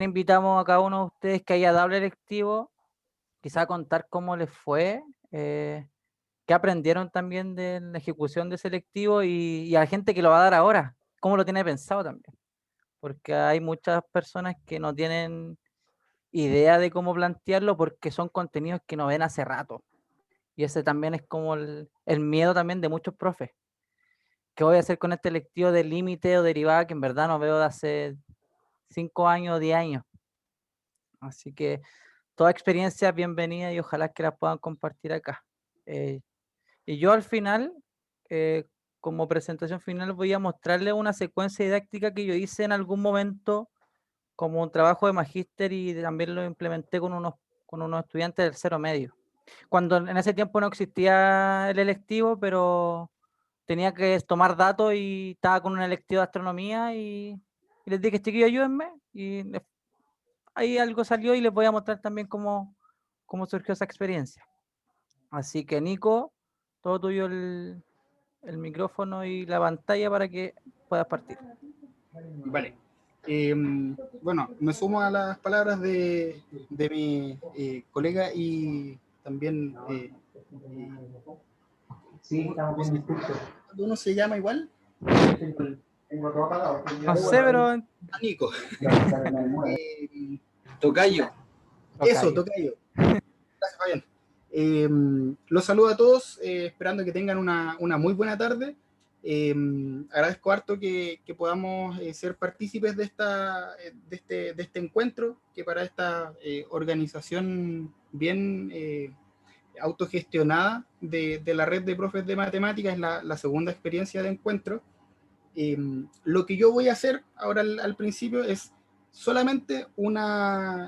invitamos a cada uno de ustedes que haya dado el electivo, quizá a contar cómo les fue, qué aprendieron también de la ejecución de ese electivo y a la gente que lo va a dar ahora, cómo lo tiene pensado también. Porque hay muchas personas que no tienen idea de cómo plantearlo porque son contenidos que no ven hace rato. Y ese también es como el miedo también de muchos profes. ¿Qué voy a hacer con este electivo de límite o derivada que en verdad no veo de hace 5 años o 10 años? Así que toda experiencia es bienvenida y ojalá que la puedan compartir acá. Eh, y yo al final, eh, como presentación final, voy a mostrarles una secuencia didáctica que yo hice en algún momento como un trabajo de magíster y también lo implementé con unos estudiantes del cero medio. Cuando en ese tiempo no existía el electivo, pero tenía que tomar datos y estaba con un electivo de astronomía y les dije, chiquillos, ayúdenme. Ahí algo salió y les voy a mostrar también cómo surgió esa experiencia. Así que Nico, todo tuyo el micrófono y la pantalla para que puedas partir. Vale. Bueno, me sumo a las palabras de mi colega y también, ¿cómo se llama? Cuando uno se llama igual, No sé, pero a Nico. Eh, Tocayo. Eso, tocayo. Tocayo. Gracias, Fabián. Los saludo a todos, esperando que tengan una muy buena tarde. Agradezco harto que podamos ser partícipes de este encuentro, que para esta organización bien autogestionada de la red de profes de matemáticas es la segunda experiencia de encuentro. Lo que yo voy a hacer ahora al principio es solamente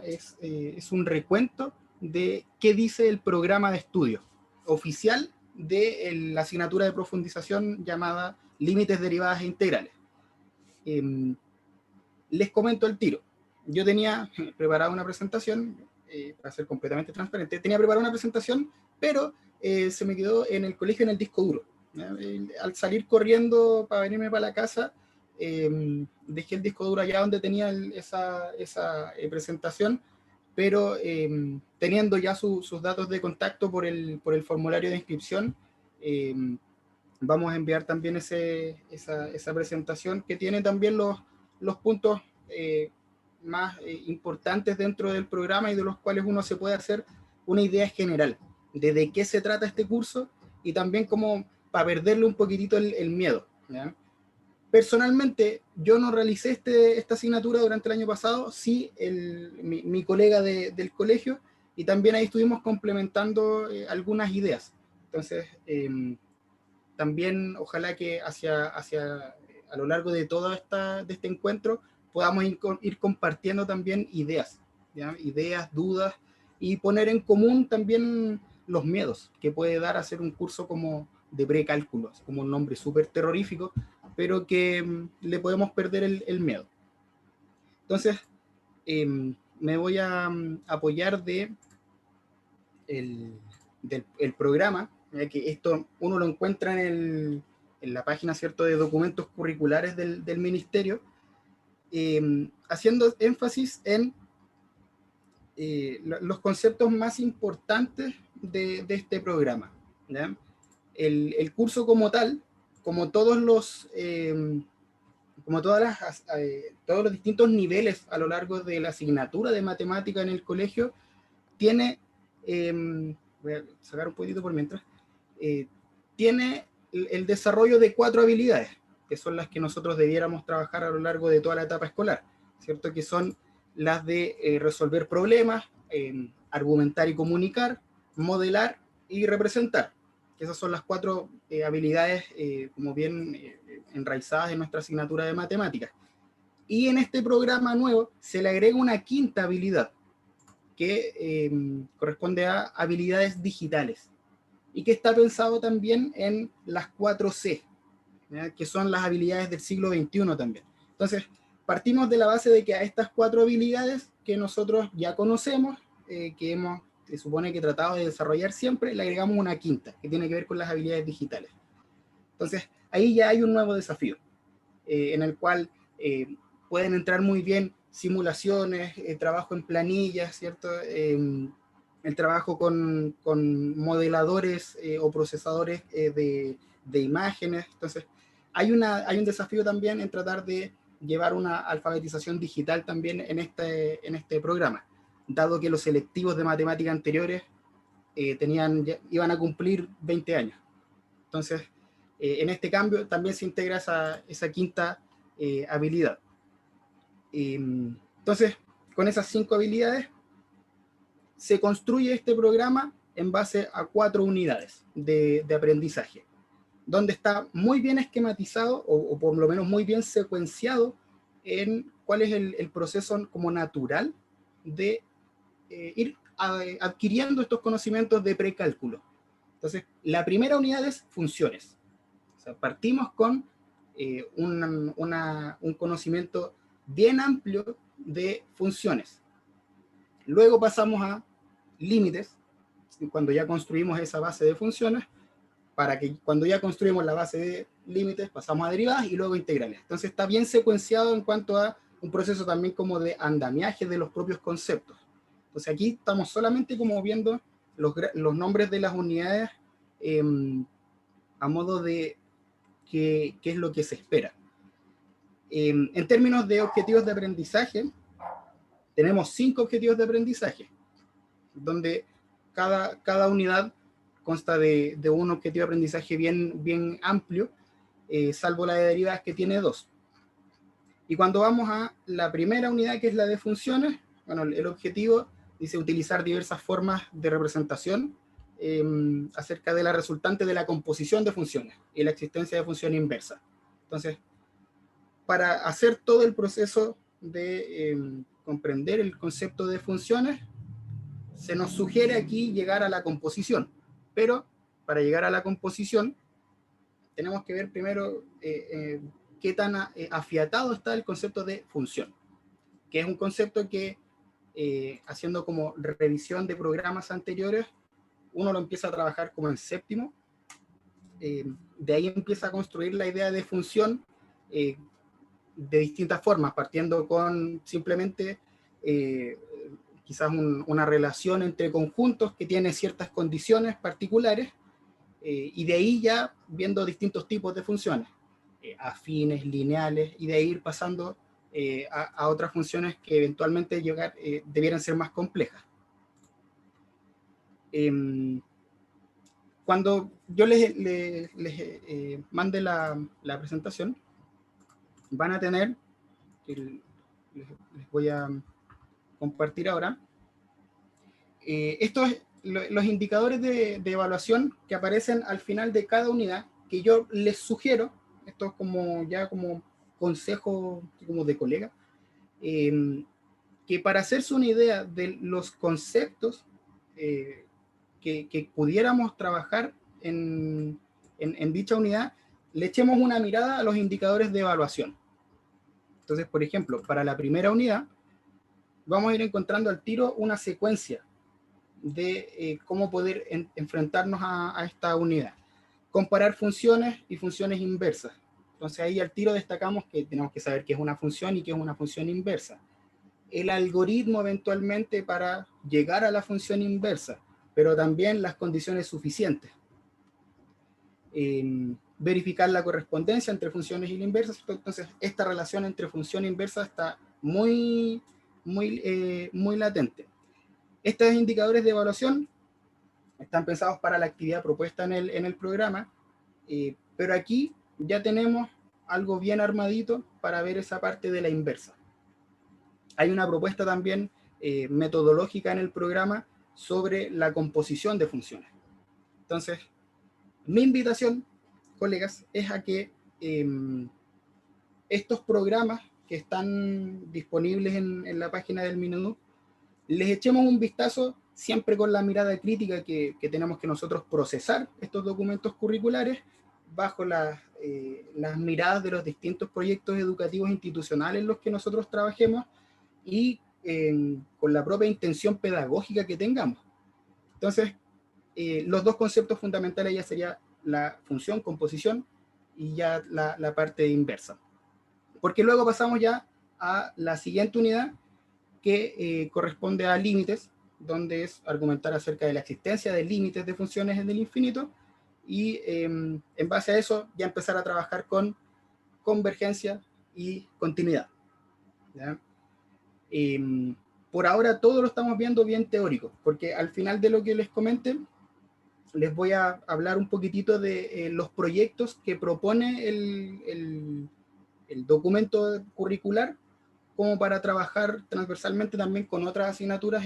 es un recuento de qué dice el programa de estudio oficial de la asignatura de profundización llamada Límites, Derivadas e Integrales. Eh, Les comento el tiro. Yo tenía preparada una presentación, para ser completamente transparente, tenía preparada una presentación, pero se me quedó en el colegio en el disco duro. Al salir corriendo para venirme para la casa, dejé el disco duro allá donde tenía esa presentación, pero teniendo ya sus datos de contacto por el formulario de inscripción, eh, vamos a enviar también esa presentación que tiene también los puntos eh, más importantes dentro del programa y de los cuales uno se puede hacer una idea general de qué se trata este curso y también como para perderle un poquitito el miedo, ¿ya? Personalmente, yo no realicé esta asignatura durante el año pasado, sí mi colega del colegio, y también ahí estuvimos complementando algunas ideas. Entonces, también ojalá que a lo largo de de este encuentro podamos ir compartiendo también ideas, ¿ya? Ideas, dudas y poner en común también los miedos que puede dar hacer un curso como de precálculo, como un nombre súper terrorífico, pero que le podemos perder el miedo. Entonces, me voy a apoyar el, del programa, ya que esto uno lo encuentra en la página, ¿cierto?, de documentos curriculares del ministerio, haciendo énfasis en los conceptos más importantes de este programa, ¿ya? El curso como tal, como todos como todos los distintos niveles a lo largo de la asignatura de matemática en el colegio, tiene, voy a sacar un poquito por mientras, eh, tiene el desarrollo de 4 habilidades, que son las que nosotros debiéramos trabajar a lo largo de toda la etapa escolar, ¿cierto? Que son las de resolver problemas, argumentar y comunicar, modelar y representar. Esas son las 4 habilidades como bien enraizadas en nuestra asignatura de matemáticas. Y en este programa nuevo se le agrega una quinta habilidad, que corresponde a habilidades digitales y que está pensado también en las 4C, ¿ya? Que son las habilidades del siglo XXI también. Entonces, partimos de la base de que a estas 4 habilidades que nosotros ya conocemos, se supone que tratado de desarrollar siempre, le agregamos una quinta, que tiene que ver con las habilidades digitales. Entonces, ahí ya hay un nuevo desafío, en el cual pueden entrar muy bien simulaciones, trabajo en planillas, ¿cierto? El trabajo con modeladores o procesadores de imágenes. Entonces, hay un desafío también en tratar de llevar una alfabetización digital también en este programa, dado que los selectivos de matemática anteriores iban a cumplir 20 años. Entonces, en este cambio también se integra esa quinta habilidad. Entonces, con esas 5 habilidades, se construye este programa en base a 4 unidades de aprendizaje, donde está muy bien esquematizado, o por lo menos muy bien secuenciado, en cuál es el proceso como natural de ir adquiriendo estos conocimientos de precálculo. Entonces, la primera unidad es funciones. O sea, partimos con un conocimiento bien amplio de funciones. Luego pasamos a límites, cuando ya construimos esa base de funciones, para que cuando ya construimos la base de límites pasamos a derivadas y luego integrales. Entonces está bien secuenciado en cuanto a un proceso también como de andamiaje de los propios conceptos. Entonces aquí estamos solamente como viendo los nombres de las unidades a modo de qué es lo que se espera. En términos de objetivos de aprendizaje, tenemos 5 objetivos de aprendizaje, donde cada unidad consta de un objetivo de aprendizaje bien amplio, salvo la de derivadas que tiene 2. Y cuando vamos a la primera unidad, que es la de funciones, bueno, el objetivo dice utilizar diversas formas de representación acerca de la resultante de la composición de funciones y la existencia de función inversa. Entonces, para hacer todo el proceso de comprender el concepto de funciones, se nos sugiere aquí llegar a la composición, pero para llegar a la composición tenemos que ver primero qué tan afiatado está el concepto de función, que es un concepto que haciendo como revisión de programas anteriores, uno lo empieza a trabajar como en séptimo, de ahí empieza a construir la idea de función de distintas formas, partiendo con simplemente quizás una relación entre conjuntos que tiene ciertas condiciones particulares, y de ahí ya viendo distintos tipos de funciones, afines, lineales, y de ahí ir pasando a otras funciones que eventualmente debieran ser más complejas. Cuando yo les mande la presentación, van a tener, les voy a compartir ahora, estos los indicadores de evaluación que aparecen al final de cada unidad, que yo les sugiero, esto es como consejo como de colega, que para hacerse una idea de los conceptos que pudiéramos trabajar en dicha unidad, le echemos una mirada a los indicadores de evaluación. Entonces, por ejemplo, para la primera unidad, vamos a ir encontrando al tiro una secuencia de cómo poder enfrentarnos a esta unidad. Comparar funciones y funciones inversas. Entonces ahí al tiro destacamos que tenemos que saber qué es una función y qué es una función inversa. El algoritmo eventualmente para llegar a la función inversa, pero también las condiciones suficientes. Verificar la correspondencia entre funciones y la inversa. Entonces esta relación entre función e inversa está muy latente. Estos indicadores de evaluación están pensados para la actividad propuesta en el programa, pero aquí ya tenemos algo bien armadito para ver esa parte de la inversa. Hay una propuesta también metodológica en el programa sobre la composición de funciones. Entonces, mi invitación, colegas, es a que estos programas que están disponibles en la página del Minedu, les echemos un vistazo siempre con la mirada crítica que tenemos que nosotros procesar estos documentos curriculares bajo las miradas de los distintos proyectos educativos institucionales en los que nosotros trabajemos y con la propia intención pedagógica que tengamos. Entonces, los dos conceptos fundamentales ya sería la función, composición y ya la parte inversa. Porque luego pasamos ya a la siguiente unidad, que corresponde a límites, donde es argumentar acerca de la existencia de límites de funciones en el infinito, y en base a eso ya empezar a trabajar con convergencia y continuidad, ¿ya? Por ahora todo lo estamos viendo bien teórico, porque al final de lo que les comente, les voy a hablar un poquitito de los proyectos que propone el documento curricular, como para trabajar transversalmente también con otras asignaturas,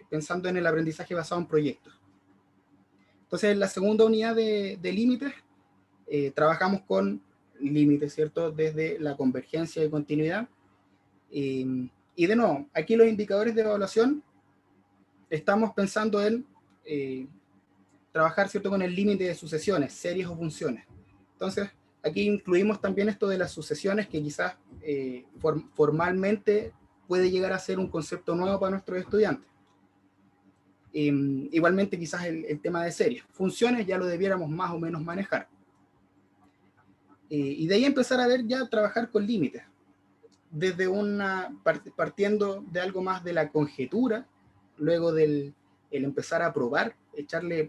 pensando en el aprendizaje basado en proyectos. Entonces, en la segunda unidad de límites, trabajamos con límites, ¿cierto? Desde la convergencia y continuidad. Y de nuevo, aquí los indicadores de evaluación, estamos pensando en trabajar, ¿cierto?, con el límite de sucesiones, series o funciones. Entonces, aquí incluimos también esto de las sucesiones, que quizás formalmente puede llegar a ser un concepto nuevo para nuestros estudiantes. Igualmente quizás el tema de series. Funciones ya lo debiéramos más o menos manejar. Y de ahí empezar a ver ya trabajar con límites. Desde partiendo de algo más de la conjetura, luego del el empezar a probar,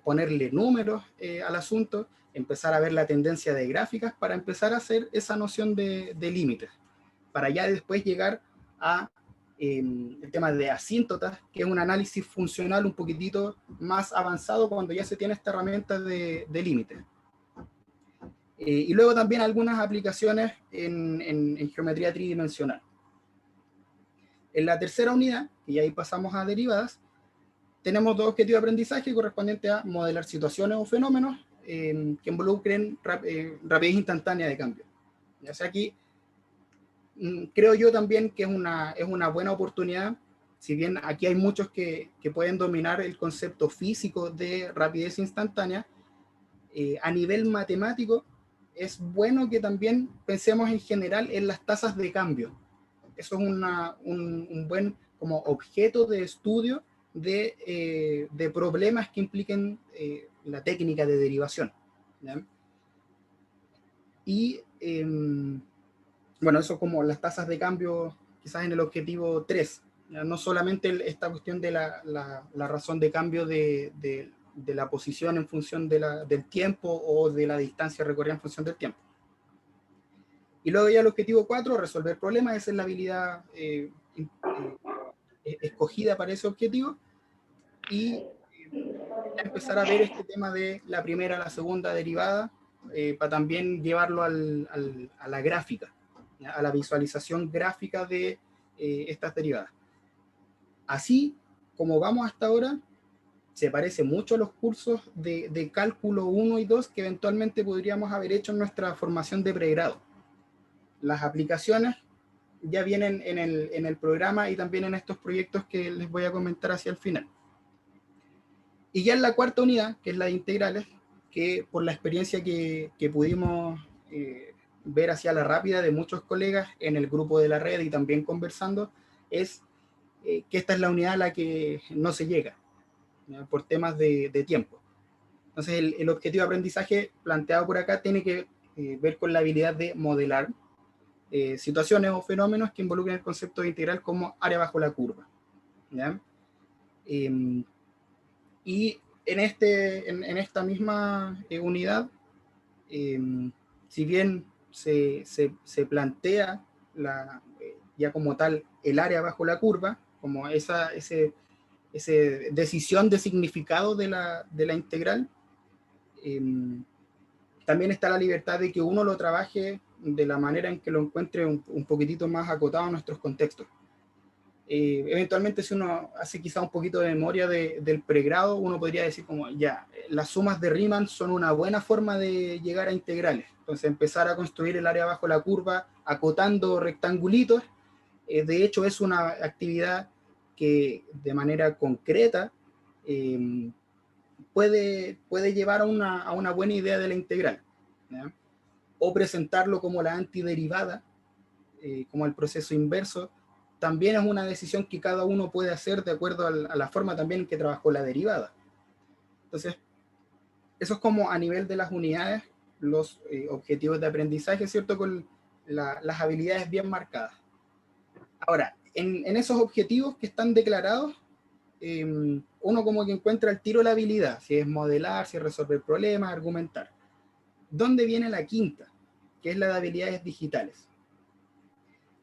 ponerle números al asunto, empezar a ver la tendencia de gráficas para empezar a hacer esa noción de límites, para ya después llegar a el tema de asíntotas, que es un análisis funcional un poquitito más avanzado cuando ya se tiene esta herramienta de límites. Y luego también algunas aplicaciones en geometría tridimensional. En la tercera unidad, y ahí pasamos a derivadas, tenemos dos objetivos de aprendizaje correspondientes a modelar situaciones o fenómenos que involucren rapidez instantánea de cambio. O sea, aquí creo yo también que es una buena oportunidad, si bien aquí hay muchos que pueden dominar el concepto físico de rapidez instantánea, a nivel matemático es bueno que también pensemos en general en las tasas de cambio. Eso es un buen como objeto de estudio de problemas que impliquen la técnica de derivación, ¿ya? Y bueno, eso como las tasas de cambio quizás en el objetivo 3, ¿ya? No solamente esta cuestión de la razón de cambio de la posición en función del tiempo o de la distancia recorrida en función del tiempo. Y luego ya el objetivo 4, resolver problemas, esa es la habilidad escogida para ese objetivo, y empezar a ver este tema de la primera a la segunda derivada, para también llevarlo a la gráfica, ¿ya? A la visualización gráfica de estas derivadas. Así como vamos hasta ahora, se parece mucho a los cursos de cálculo 1 y 2 que eventualmente podríamos haber hecho en nuestra formación de pregrado. Las aplicaciones ya vienen en el programa y también en estos proyectos que les voy a comentar hacia el final. Y ya en la cuarta unidad, que es la de integrales, que por la experiencia que pudimos ver hacia la rápida de muchos colegas en el grupo de la red y también conversando, es que esta es la unidad a la que no se llega, ¿ya? Por temas de tiempo. Entonces el objetivo de aprendizaje planteado por acá tiene que ver con la habilidad de modelar situaciones o fenómenos que involucren el concepto de integral como área bajo la curva, ¿ya? Y en esta misma unidad, si bien se plantea ya como tal el área bajo la curva, como esa decisión de significado de la integral, también está la libertad de que uno lo trabaje de la manera en que lo encuentre un poquitito más acotado a nuestros contextos. Eventualmente, si uno hace quizá un poquito de memoria del pregrado, uno podría decir como, ya, las sumas de Riemann son una buena forma de llegar a integrales. Entonces, empezar a construir el área bajo la curva, acotando rectangulitos, de hecho es una actividad que de manera concreta puede llevar a una buena idea de la integral, ¿ya? O presentarlo como la antiderivada, como el proceso inverso, también es una decisión que cada uno puede hacer de acuerdo a la forma también en que trabajó la derivada. Entonces, eso es como a nivel de las unidades, los objetivos de aprendizaje, ¿cierto? Con las habilidades bien marcadas. Ahora, en esos objetivos que están declarados, uno como que encuentra al tiro la habilidad, si es modelar, si es resolver problemas, argumentar. ¿Dónde viene la quinta? Que es la de habilidades digitales.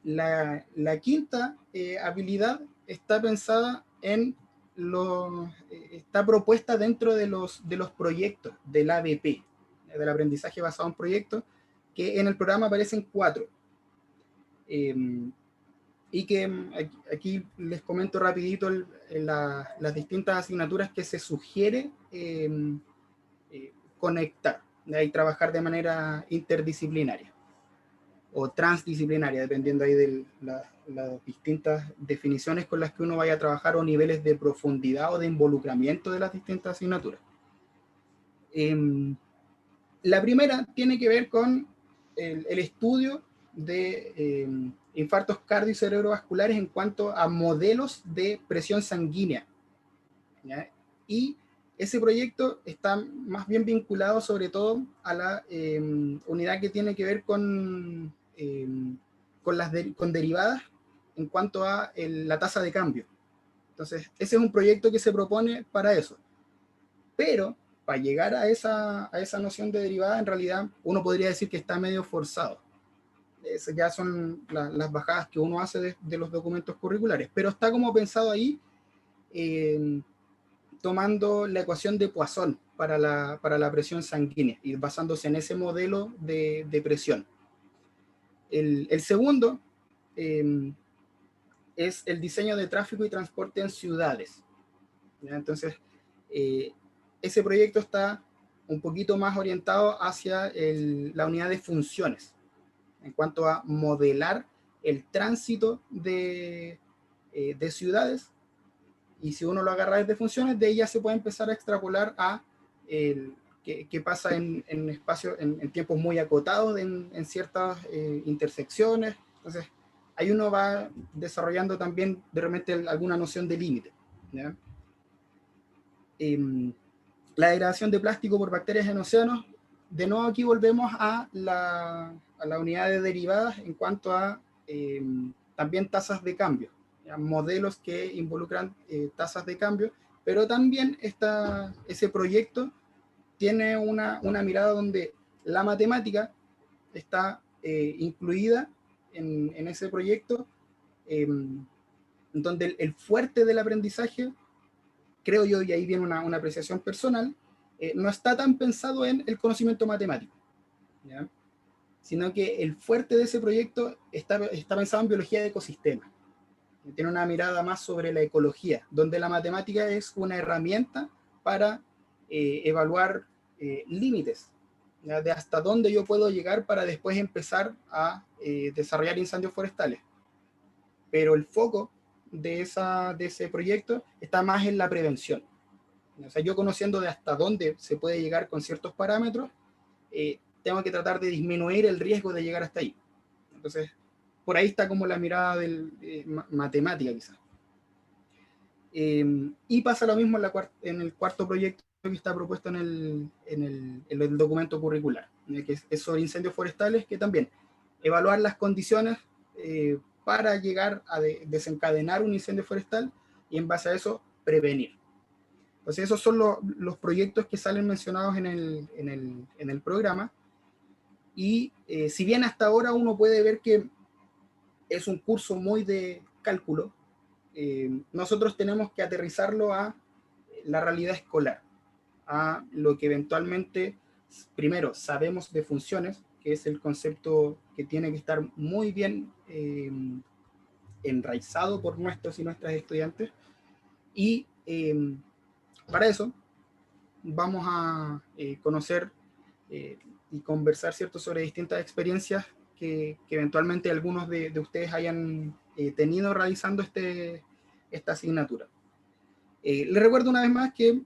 La quinta habilidad está pensada está propuesta dentro de los proyectos del ABP, del aprendizaje basado en proyectos, que en el programa aparecen 4. Y que aquí les comento rapidito las distintas asignaturas que se sugiere conectar y trabajar de manera interdisciplinaria o transdisciplinaria, dependiendo ahí de las distintas definiciones con las que uno vaya a trabajar o niveles de profundidad o de involucramiento de las distintas asignaturas. La primera tiene que ver con el estudio de infartos cardio y cerebrovasculares en cuanto a modelos de presión sanguínea, ¿ya? Y ese proyecto está más bien vinculado sobre todo a la unidad que tiene que ver con derivadas en cuanto a la tasa de cambio. Entonces, ese es un proyecto que se propone para eso. Pero para llegar a esa noción de derivada, en realidad uno podría decir que está medio forzado. Esas ya son las bajadas que uno hace de los documentos curriculares, pero está como pensado ahí, tomando la ecuación de Poisson para la presión sanguínea y basándose en ese modelo de presión. El segundo es el diseño de tráfico y transporte en ciudades, ¿ya? Entonces, ese proyecto está un poquito más orientado hacia la unidad de funciones, en cuanto a modelar el tránsito de ciudades, y si uno lo agarra desde funciones, de ella se puede empezar a extrapolar a qué pasa en espacios, en tiempos muy acotados, en ciertas intersecciones. Entonces, ahí uno va desarrollando también de repente alguna noción de límite, ¿ya? La degradación de plástico por bacterias en océanos, de nuevo aquí volvemos a la unidad de derivadas en cuanto a también tasas de cambio, ¿ya? Modelos que involucran tasas de cambio, pero también ese proyecto tiene una mirada donde la matemática está incluida en ese proyecto, donde el fuerte del aprendizaje, creo yo, y ahí viene una apreciación personal, no está tan pensado en el conocimiento matemático, ¿ya? Sino que el fuerte de ese proyecto está pensado en biología de ecosistemas. Tiene una mirada más sobre la ecología, donde la matemática es una herramienta para evaluar límites, ¿ya? De hasta dónde yo puedo llegar para después empezar a desarrollar incendios forestales. Pero el foco de ese proyecto está más en la prevención. O sea, yo conociendo de hasta dónde se puede llegar con ciertos parámetros, tengo que tratar de disminuir el riesgo de llegar hasta ahí. Entonces, por ahí está como la mirada matemática quizás. Y pasa lo mismo en el cuarto proyecto que está propuesto en el documento curricular, que es sobre incendios forestales, que también evaluar las condiciones para llegar a desencadenar un incendio forestal y en base a eso prevenir. Entonces esos son los proyectos que salen mencionados en el programa, y si bien hasta ahora uno puede ver que es un curso muy de cálculo, nosotros tenemos que aterrizarlo a la realidad escolar, a lo que eventualmente, primero, sabemos de funciones, que es el concepto que tiene que estar muy bien enraizado por nuestros y nuestras estudiantes, y para eso vamos a conocer y conversar, ¿cierto?, sobre distintas experiencias que eventualmente algunos de ustedes hayan tenido realizando esta asignatura. Les recuerdo una vez más que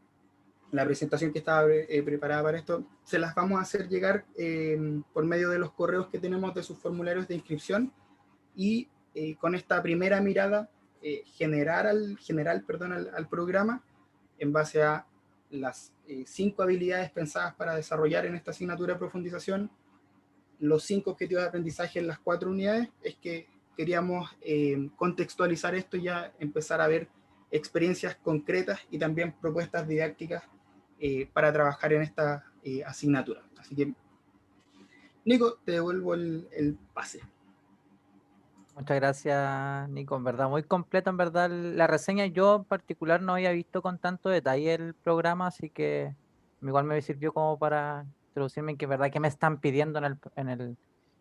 la presentación que estaba preparada para esto se las vamos a hacer llegar por medio de los correos que tenemos de sus formularios de inscripción, y con esta primera mirada general al programa en base a las 5 habilidades pensadas para desarrollar en esta asignatura de profundización, los 5 objetivos de aprendizaje en las 4 unidades, es que queríamos contextualizar esto y ya empezar a ver experiencias concretas y también propuestas didácticas para trabajar en esta asignatura. Así que, Nico, te devuelvo el pase. Muchas gracias, Nico. En verdad, muy completo, en verdad, la reseña. Yo en particular no había visto con tanto detalle el programa, así que igual me sirvió como para introducirme en que, verdad, que me están pidiendo en el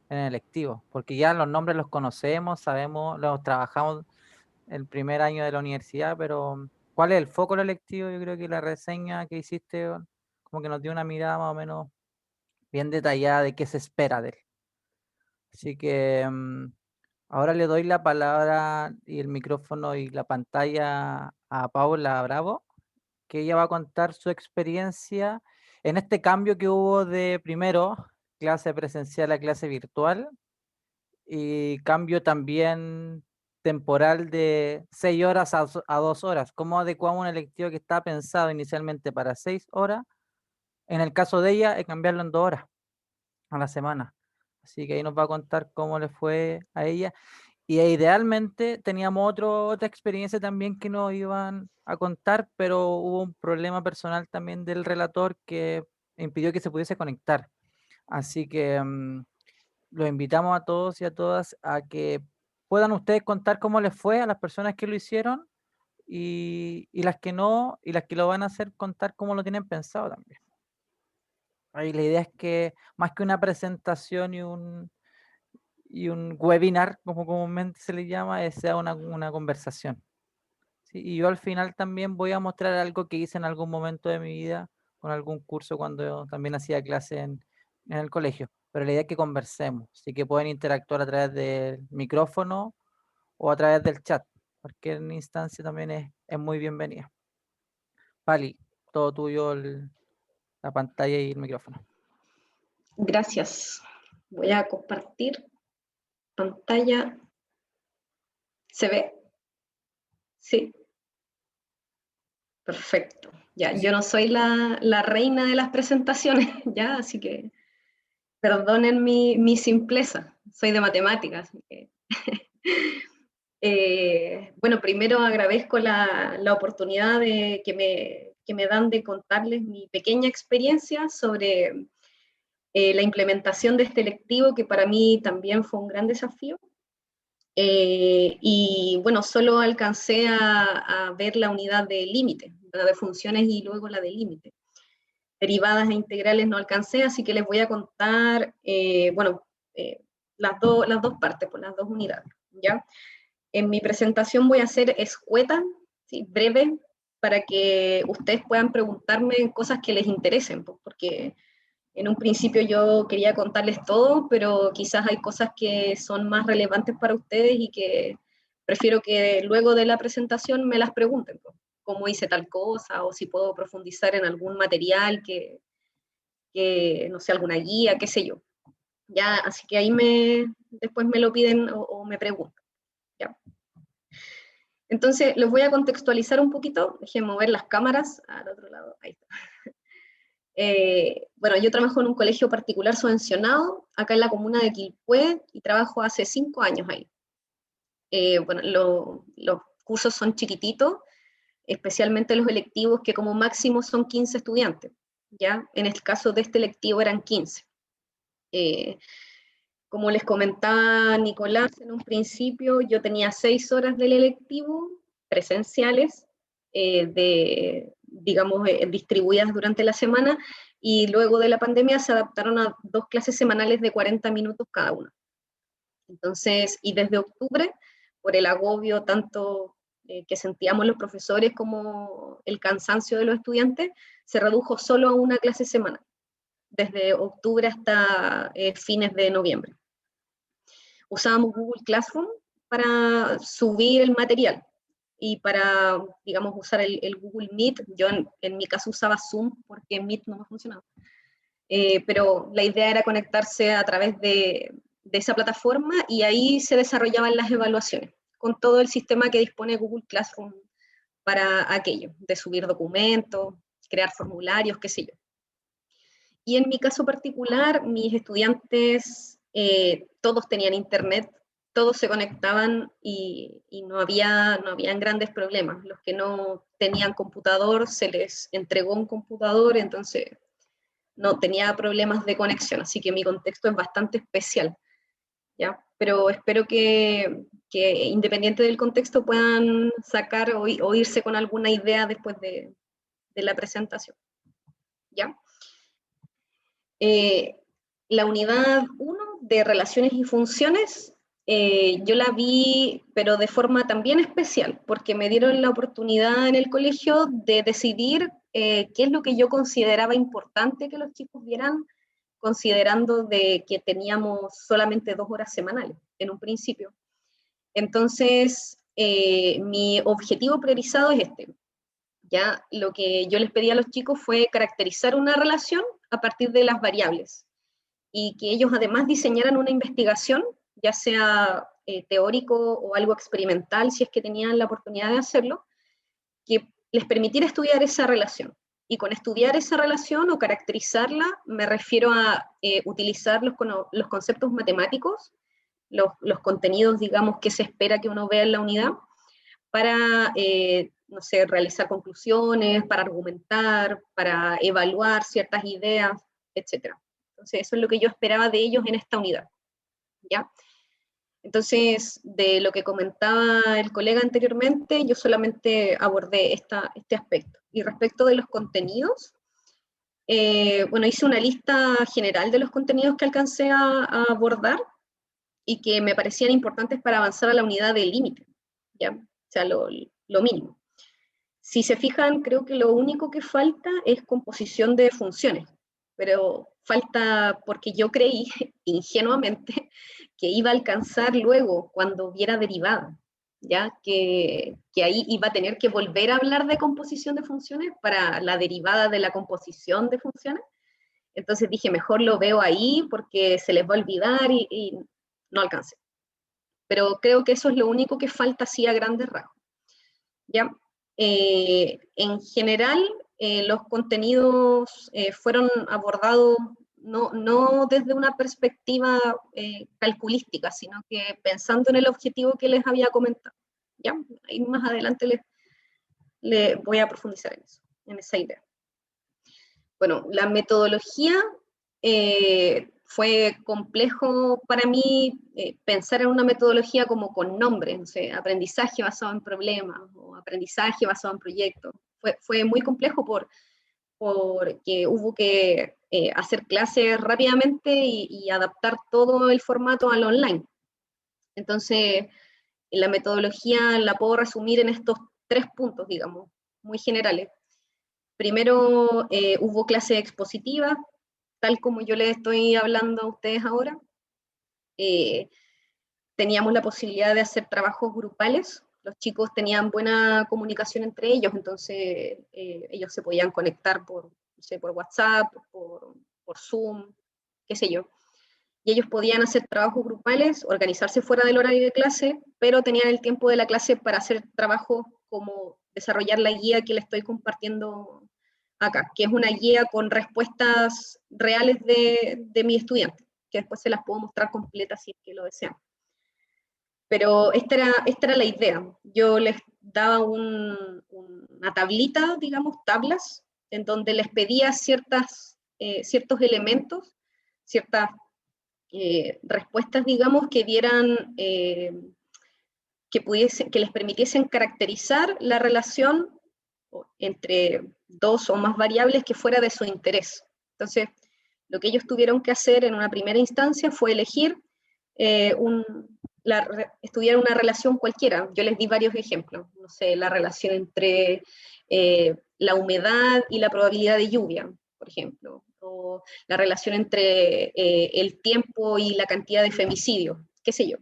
electivo, porque ya los nombres los conocemos, sabemos, los trabajamos el primer año de la universidad, pero ¿cuál es el foco del electivo? Yo creo que la reseña que hiciste como que nos dio una mirada más o menos bien detallada de qué se espera de él. Así que ahora le doy la palabra y el micrófono y la pantalla a Paula Bravo, que ella va a contar su experiencia en este cambio que hubo de primero clase presencial a clase virtual y cambio también temporal de 6 horas a 2 horas. ¿Cómo adecuamos un electivo que está pensado inicialmente para 6 horas? En el caso de ella, es cambiarlo en 2 horas a la semana. Así que ahí nos va a contar cómo le fue a ella. Y idealmente teníamos otra experiencia también que nos iban a contar, pero hubo un problema personal también del relator que impidió que se pudiese conectar. Así que los invitamos a todos y a todas a que puedan ustedes contar cómo les fue a las personas que lo hicieron y las que no, y las que lo van a hacer, contar cómo lo tienen pensado también. Ahí la idea es que más que una presentación y un webinar, como comúnmente se le llama, sea una conversación. ¿Sí? Y yo al final también voy a mostrar algo que hice en algún momento de mi vida, con algún curso cuando yo también hacía clase en el colegio. Pero la idea es que conversemos, así que pueden interactuar a través del micrófono o a través del chat. Cualquier instancia también es muy bienvenida. Pali, todo tuyo, la pantalla y el micrófono. Gracias. Voy a compartir pantalla. ¿Se ve? Sí. Perfecto. Ya, yo no soy la reina de las presentaciones, ya, así que perdonen mi simpleza. Soy de matemáticas. Así que bueno, primero agradezco la oportunidad que me dan de contarles mi pequeña experiencia sobre la implementación de este lectivo, que para mí también fue un gran desafío. Y bueno, solo alcancé a ver la unidad de límite, la de funciones y luego la de límite. Derivadas e integrales no alcancé, así que les voy a contar, bueno, las dos partes, por las dos unidades, ¿ya? En mi presentación voy a ser escueta, ¿sí? Breve, para que ustedes puedan preguntarme cosas que les interesen, pues, porque en un principio yo quería contarles todo, pero quizás hay cosas que son más relevantes para ustedes y que prefiero que luego de la presentación me las pregunten, pues, cómo hice tal cosa, o si puedo profundizar en algún material no sé, alguna guía, qué sé yo. Ya, así que ahí después me lo piden o me preguntan. ¿Ya? Entonces, los voy a contextualizar un poquito. Déjenme mover las cámaras al otro lado. Ahí está. Bueno, yo trabajo en un colegio particular subvencionado, acá en la comuna de Quilpué, y trabajo hace 5 años ahí. Bueno, los cursos son chiquititos, especialmente los electivos, que como máximo son 15 estudiantes, ¿ya? En el caso de este electivo eran 15. Como les comentaba Nicolás en un principio, yo tenía 6 horas del electivo presenciales, digamos, distribuidas durante la semana, y luego de la pandemia se adaptaron a 2 clases semanales de 40 minutos cada una. Entonces, y desde octubre, por el agobio tanto que sentíamos los profesores como el cansancio de los estudiantes, se redujo solo a una clase semanal, desde octubre hasta fines de noviembre. Usábamos Google Classroom para subir el material y para, digamos, usar el Google Meet. Yo en mi caso usaba Zoom porque Meet no me funcionaba. Pero la idea era conectarse a través de esa plataforma y ahí se desarrollaban las evaluaciones con todo el sistema que dispone Google Classroom para aquello, de subir documentos, crear formularios, qué sé yo. Y en mi caso particular, mis estudiantes todos tenían internet, todos se conectaban y no habían grandes problemas. Los que no tenían computador, se les entregó un computador, entonces no tenía problemas de conexión, así que mi contexto es bastante especial, ¿ya? Pero espero que independiente del contexto puedan sacar o irse con alguna idea después de la presentación, ¿ya? La unidad 1 de relaciones y funciones, yo la vi, pero de forma también especial, porque me dieron la oportunidad en el colegio de decidir qué es lo que yo consideraba importante que los chicos vieran, considerando de que teníamos solamente 2 horas semanales en un principio. Entonces, mi objetivo priorizado es este. Ya lo que yo les pedí a los chicos fue caracterizar una relación a partir de las variables y que ellos además diseñaran una investigación, ya sea teórico o algo experimental, si es que tenían la oportunidad de hacerlo, que les permitiera estudiar esa relación. Y con estudiar esa relación o caracterizarla, me refiero a utilizar los conceptos matemáticos, los contenidos, digamos, que se espera que uno vea en la unidad, para, no sé, realizar conclusiones, para argumentar, para evaluar ciertas ideas, etc. Entonces, eso es lo que yo esperaba de ellos en esta unidad, ¿ya? Entonces, de lo que comentaba el colega anteriormente, yo solamente abordé este aspecto. Y respecto de los contenidos, bueno, hice una lista general de los contenidos que alcancé a abordar y que me parecían importantes para avanzar a la unidad de límite, ¿ya? O sea, lo mínimo. Si se fijan, creo que lo único que falta es composición de funciones, pero falta porque yo creí ingenuamente que iba a alcanzar luego cuando viera derivada, ya que ahí iba a tener que volver a hablar de composición de funciones para la derivada de la composición de funciones. Entonces dije, mejor lo veo ahí porque se les va a olvidar y no alcancé. Pero creo que eso es lo único que falta así a grandes rasgos. ¿Ya? En general, los contenidos fueron abordados no desde una perspectiva calculística, sino que pensando en el objetivo que les había comentado. ¿Ya? Ahí más adelante les voy a profundizar en eso, en esa idea. Bueno, la metodología fue complejo para mí pensar en una metodología como con nombres, no sé, aprendizaje basado en problemas o aprendizaje basado en proyectos. Fue muy complejo porque hubo que hacer clases rápidamente y adaptar todo el formato al online. Entonces, la metodología la puedo resumir en estos 3 puntos, digamos, muy generales. Primero, hubo clase expositiva, tal como yo les estoy hablando a ustedes ahora. Teníamos la posibilidad de hacer trabajos grupales. Los chicos tenían buena comunicación entre ellos, entonces ellos se podían conectar por, no sé, por WhatsApp, por Zoom, qué sé yo. Y ellos podían hacer trabajos grupales, organizarse fuera del horario de clase, pero tenían el tiempo de la clase para hacer trabajos como desarrollar la guía que les estoy compartiendo acá, que es una guía con respuestas reales de mi estudiante, que después se las puedo mostrar completas si es que lo desean. Pero esta era la idea. Yo les daba una tablita, digamos, tablas, en donde les pedía ciertos elementos, ciertas respuestas, digamos, que dieran, que les permitiesen caracterizar la relación entre 2 o más variables que fuera de su interés. Entonces, lo que ellos tuvieron que hacer en una primera instancia fue elegir estudiar una relación cualquiera. Yo les di varios ejemplos, no sé, la relación entre la humedad y la probabilidad de lluvia, por ejemplo, o la relación entre el tiempo y la cantidad de femicidios, qué sé yo.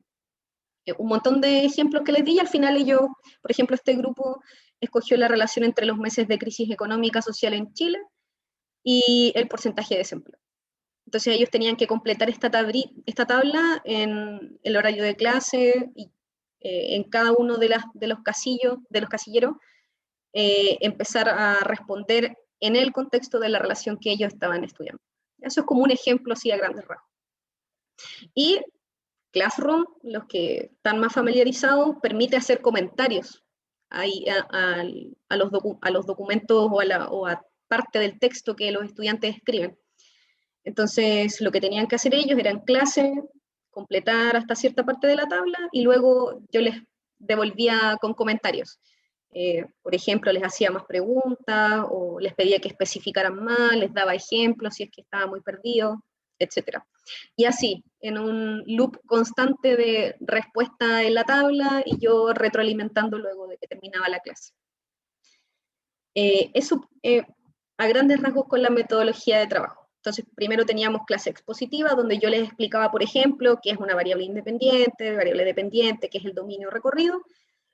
Un montón de ejemplos que les di y al final ellos, por ejemplo, este grupo escogió la relación entre los meses de crisis económica social en Chile y el porcentaje de desempleo. Entonces ellos tenían que completar esta tabla en el horario de clase y en cada uno de los casilleros, empezar a responder en el contexto de la relación que ellos estaban estudiando. Eso es como un ejemplo así a grandes rasgos. Y Classroom, los que están más familiarizados, permite hacer comentarios ahí a los documentos o a parte del texto que los estudiantes escriben. Entonces, lo que tenían que hacer ellos era en clase completar hasta cierta parte de la tabla y luego yo les devolvía con comentarios. Por ejemplo, les hacía más preguntas o les pedía que especificaran más, les daba ejemplos si es que estaba muy perdido, etc. Y así, en un loop constante de respuesta en la tabla y yo retroalimentando luego de que terminaba la clase. Eso a grandes rasgos con la metodología de trabajo. Entonces, primero teníamos clase expositiva, donde yo les explicaba, por ejemplo, qué es una variable independiente, variable dependiente, qué es el dominio recorrido.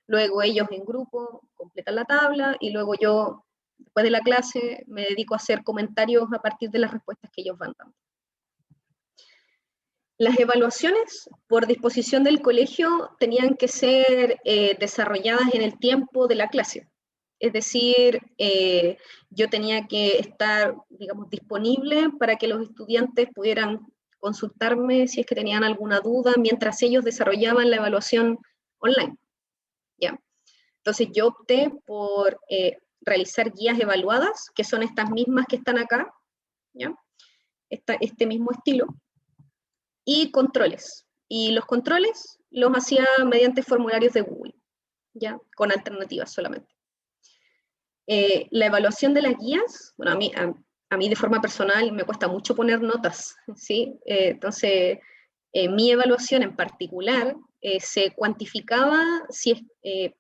Luego ellos en grupo completan la tabla y luego yo, después de la clase, me dedico a hacer comentarios a partir de las respuestas que ellos van dando. Las evaluaciones, por disposición del colegio, tenían que ser desarrolladas en el tiempo de la clase. Es decir, yo tenía que estar, digamos, disponible para que los estudiantes pudieran consultarme si es que tenían alguna duda mientras ellos desarrollaban la evaluación online. ¿Ya? Entonces yo opté por realizar guías evaluadas, que son estas mismas que están acá, ¿ya? Este mismo estilo, y controles. Y los controles los hacía mediante formularios de Google, ¿ya? Con alternativas solamente. La evaluación de las guías, bueno, a mí de forma personal me cuesta mucho poner notas, ¿sí? Entonces, mi evaluación en particular se cuantificaba si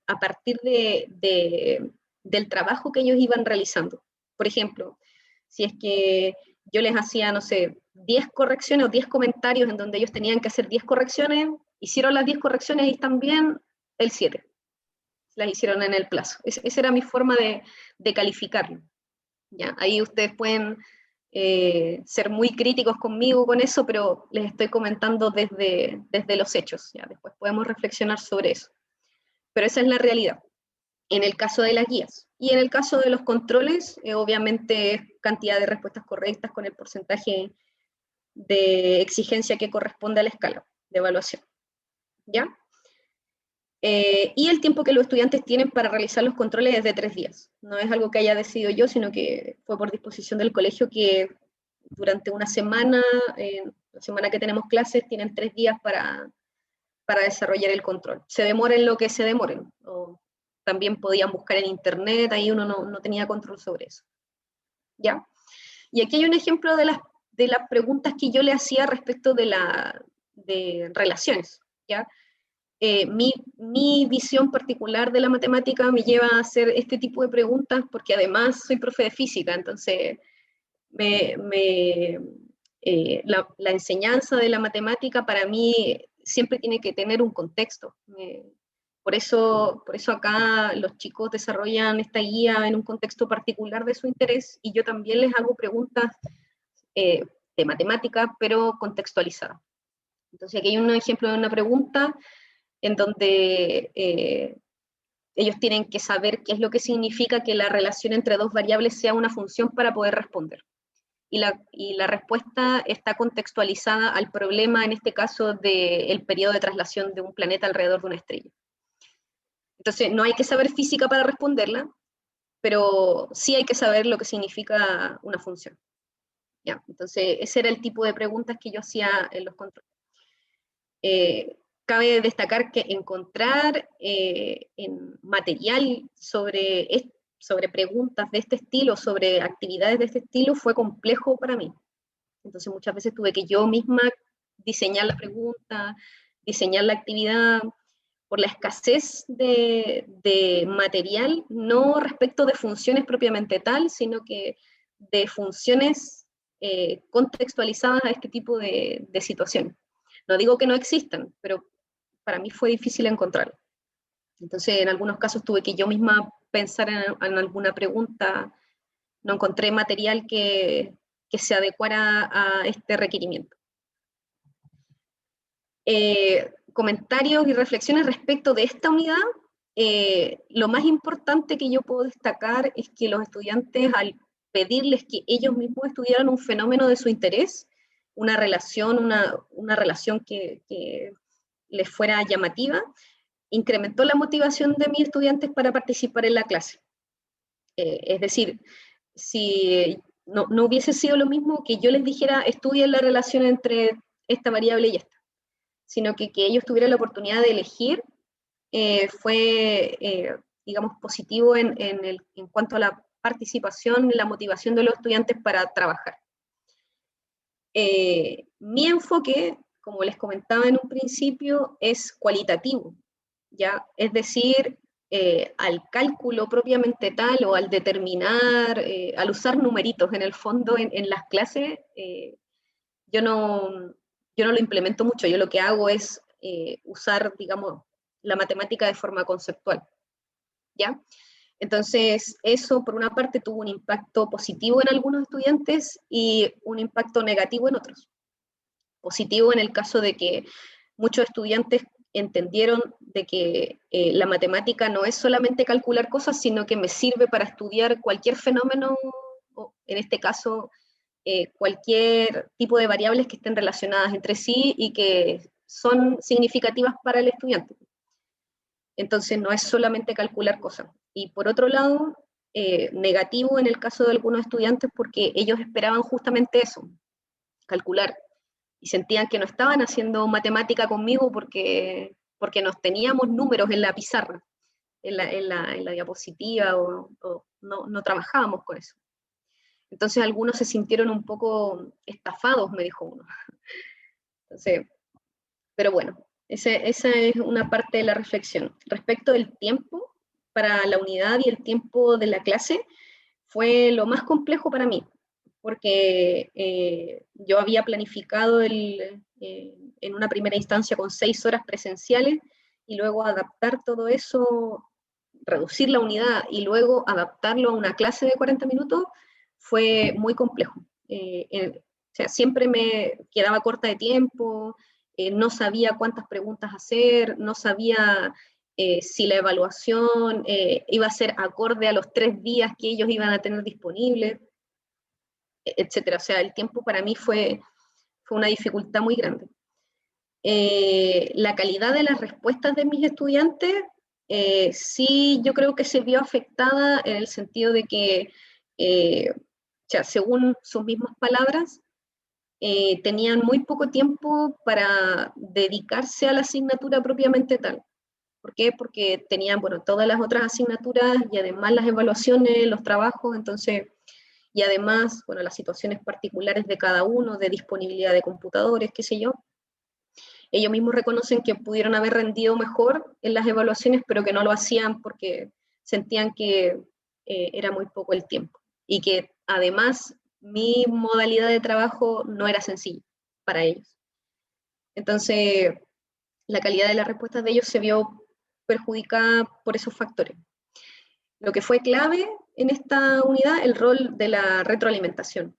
a partir del trabajo que ellos iban realizando. Por ejemplo, si es que yo les hacía, no sé, 10 correcciones o 10 comentarios en donde ellos tenían que hacer 10 correcciones, hicieron las 10 correcciones y están bien, el 7. Las hicieron en el plazo. Esa era mi forma de calificarlo. ¿Ya? Ahí ustedes pueden ser muy críticos conmigo con eso, pero les estoy comentando desde los hechos. ¿Ya? Después podemos reflexionar sobre eso. Pero esa es la realidad, en el caso de las guías. Y en el caso de los controles, obviamente cantidad de respuestas correctas con el porcentaje de exigencia que corresponde a la escala de evaluación. ¿Ya? Y el tiempo que los estudiantes tienen para realizar los controles es de 3 días. No es algo que haya decidido yo, sino que fue por disposición del colegio que durante una semana, la semana que tenemos clases, tienen 3 días para desarrollar el control. Se demoren lo que se demoren. O también podían buscar en internet, ahí uno no tenía control sobre eso. ¿Ya? Y aquí hay un ejemplo de las preguntas que yo le hacía respecto de relaciones. ¿Ya? Mi visión particular de la matemática me lleva a hacer este tipo de preguntas porque además soy profe de física, entonces la enseñanza de la matemática para mí siempre tiene que tener un contexto. Por eso acá los chicos desarrollan esta guía en un contexto particular de su interés y yo también les hago preguntas de matemática, pero contextualizadas. Entonces aquí hay un ejemplo de una pregunta en donde ellos tienen que saber qué es lo que significa que la relación entre dos variables sea una función para poder responder. Y la respuesta está contextualizada al problema, en este caso, del periodo de traslación de un planeta alrededor de una estrella. Entonces, no hay que saber física para responderla, pero sí hay que saber lo que significa una función. ¿Ya? Entonces, ese era el tipo de preguntas que yo hacía en los controles. Cabe destacar que encontrar en material sobre preguntas de este estilo, sobre actividades de este estilo, fue complejo para mí. Entonces muchas veces tuve que yo misma diseñar la pregunta, diseñar la actividad, por la escasez de material, no respecto de funciones propiamente tal, sino que de funciones contextualizadas a este tipo de situaciones. No digo que no existan, pero para mí fue difícil encontrarlo. Entonces, en algunos casos tuve que yo misma pensar en alguna pregunta, no encontré material que se adecuara a este requerimiento. Comentarios y reflexiones respecto de esta unidad. Lo más importante que yo puedo destacar es que los estudiantes, al pedirles que ellos mismos estudiaran un fenómeno de su interés, una relación que les fuera llamativa, incrementó la motivación de mis estudiantes para participar en la clase. Es decir, si no hubiese sido lo mismo que yo les dijera, estudien la relación entre esta variable y esta, sino que ellos tuvieran la oportunidad de elegir, fue, digamos, positivo en cuanto a la participación y la motivación de los estudiantes para trabajar. Mi enfoque, como les comentaba en un principio, es cualitativo, ¿ya? Es decir, al cálculo propiamente tal o al determinar, al usar numeritos en el fondo en las clases, yo no lo implemento mucho. Yo lo que hago es usar, digamos, la matemática de forma conceptual, ¿ya? Entonces, eso por una parte tuvo un impacto positivo en algunos estudiantes y un impacto negativo en otros. Positivo en el caso de que muchos estudiantes entendieron de que la matemática no es solamente calcular cosas, sino que me sirve para estudiar cualquier fenómeno, o en este caso, cualquier tipo de variables que estén relacionadas entre sí y que son significativas para el estudiante. Entonces, no es solamente calcular cosas. Y por otro lado, negativo en el caso de algunos estudiantes porque ellos esperaban justamente eso, calcular, y sentían que no estaban haciendo matemática conmigo porque nos teníamos números en la pizarra, en la diapositiva, o no trabajábamos con eso. Entonces algunos se sintieron un poco estafados, me dijo uno. Entonces, pero bueno, esa es una parte de la reflexión. Respecto del tiempo para la unidad y el tiempo de la clase, fue lo más complejo para mí, porque yo había planificado en una primera instancia con 6 horas presenciales, y luego adaptar todo eso, reducir la unidad y luego adaptarlo a una clase de 40 minutos, fue muy complejo. O sea, siempre me quedaba corta de tiempo, no sabía cuántas preguntas hacer, no sabía si la evaluación iba a ser acorde a los 3 días que ellos iban a tener disponibles, etcétera. O sea, el tiempo para mí fue una dificultad muy grande. La calidad de las respuestas de mis estudiantes, sí, yo creo que se vio afectada en el sentido de que, o sea, según sus mismas palabras, tenían muy poco tiempo para dedicarse a la asignatura propiamente tal. ¿Por qué? Porque tenían, bueno, todas las otras asignaturas y además las evaluaciones, los trabajos, entonces, y además, bueno, las situaciones particulares de cada uno, de disponibilidad de computadores, qué sé yo. Ellos mismos reconocen que pudieron haber rendido mejor en las evaluaciones, pero que no lo hacían porque sentían que era muy poco el tiempo. Y que además mi modalidad de trabajo no era sencilla para ellos. Entonces, la calidad de las respuestas de ellos se vio perjudicada por esos factores. Lo que fue clave en esta unidad, el rol de la retroalimentación.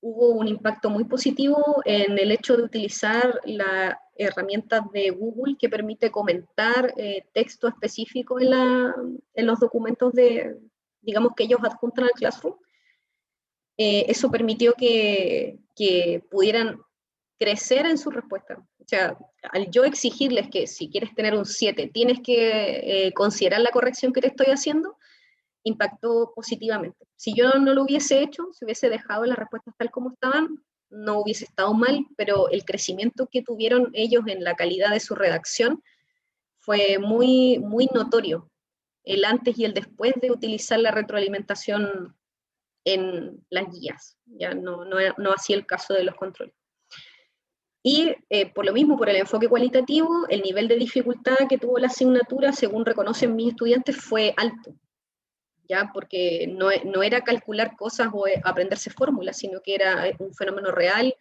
Hubo un impacto muy positivo en el hecho de utilizar la herramienta de Google que permite comentar texto específico en los documentos digamos, que ellos adjuntan al Classroom. Eso permitió que pudieran crecer en su respuesta. O sea, al yo exigirles que si quieres tener un 7, tienes que considerar la corrección que te estoy haciendo, impactó positivamente. Si yo no lo hubiese hecho, si hubiese dejado las respuestas tal como estaban, no hubiese estado mal, pero el crecimiento que tuvieron ellos en la calidad de su redacción fue muy, muy notorio, el antes y el después de utilizar la retroalimentación en las guías, ya no así el caso de los controles. Y por lo mismo, por el enfoque cualitativo, el nivel de dificultad que tuvo la asignatura, según reconocen mis estudiantes, fue alto, ¿ya? Porque no era calcular cosas o aprenderse fórmulas, sino que era un fenómeno real,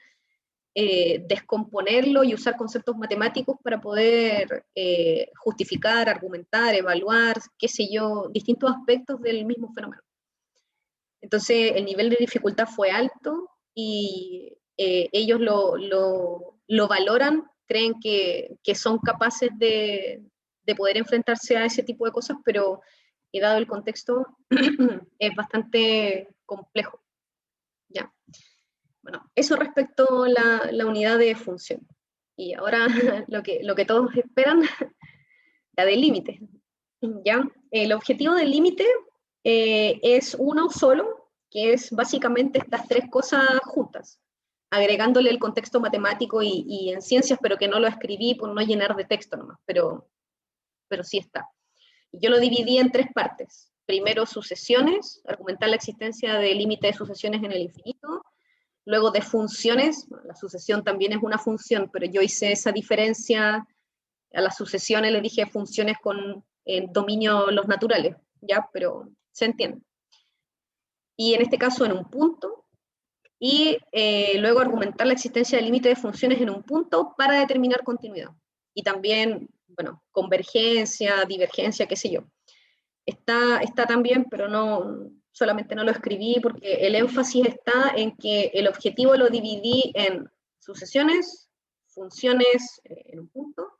descomponerlo y usar conceptos matemáticos para poder justificar, argumentar, evaluar, qué sé yo, distintos aspectos del mismo fenómeno. Entonces, el nivel de dificultad fue alto y ellos lo valoran, creen que son capaces de poder enfrentarse a ese tipo de cosas, pero dado el contexto, es bastante complejo. ¿Ya? Bueno, eso respecto a la unidad de función. y ahora lo que todos esperan, la del límite. ¿Ya? El objetivo del límite es uno solo, que es básicamente estas tres cosas juntas, agregándole el contexto matemático y en ciencias, pero que no lo escribí por no llenar de texto nomás, pero sí está. Yo lo dividí en tres partes. Primero, sucesiones, argumentar la existencia de límite de sucesiones en el infinito. Luego, de funciones, la sucesión también es una función, pero yo hice esa diferencia, a las sucesiones le dije funciones con dominio los naturales, ¿ya? Pero se entiende. Y en este caso en un punto, y luego argumentar la existencia del límite de funciones en un punto para determinar continuidad. Y también, bueno, convergencia, divergencia, qué sé yo. Está también, pero no, solamente no lo escribí porque el énfasis está en que el objetivo lo dividí en sucesiones, funciones en un punto,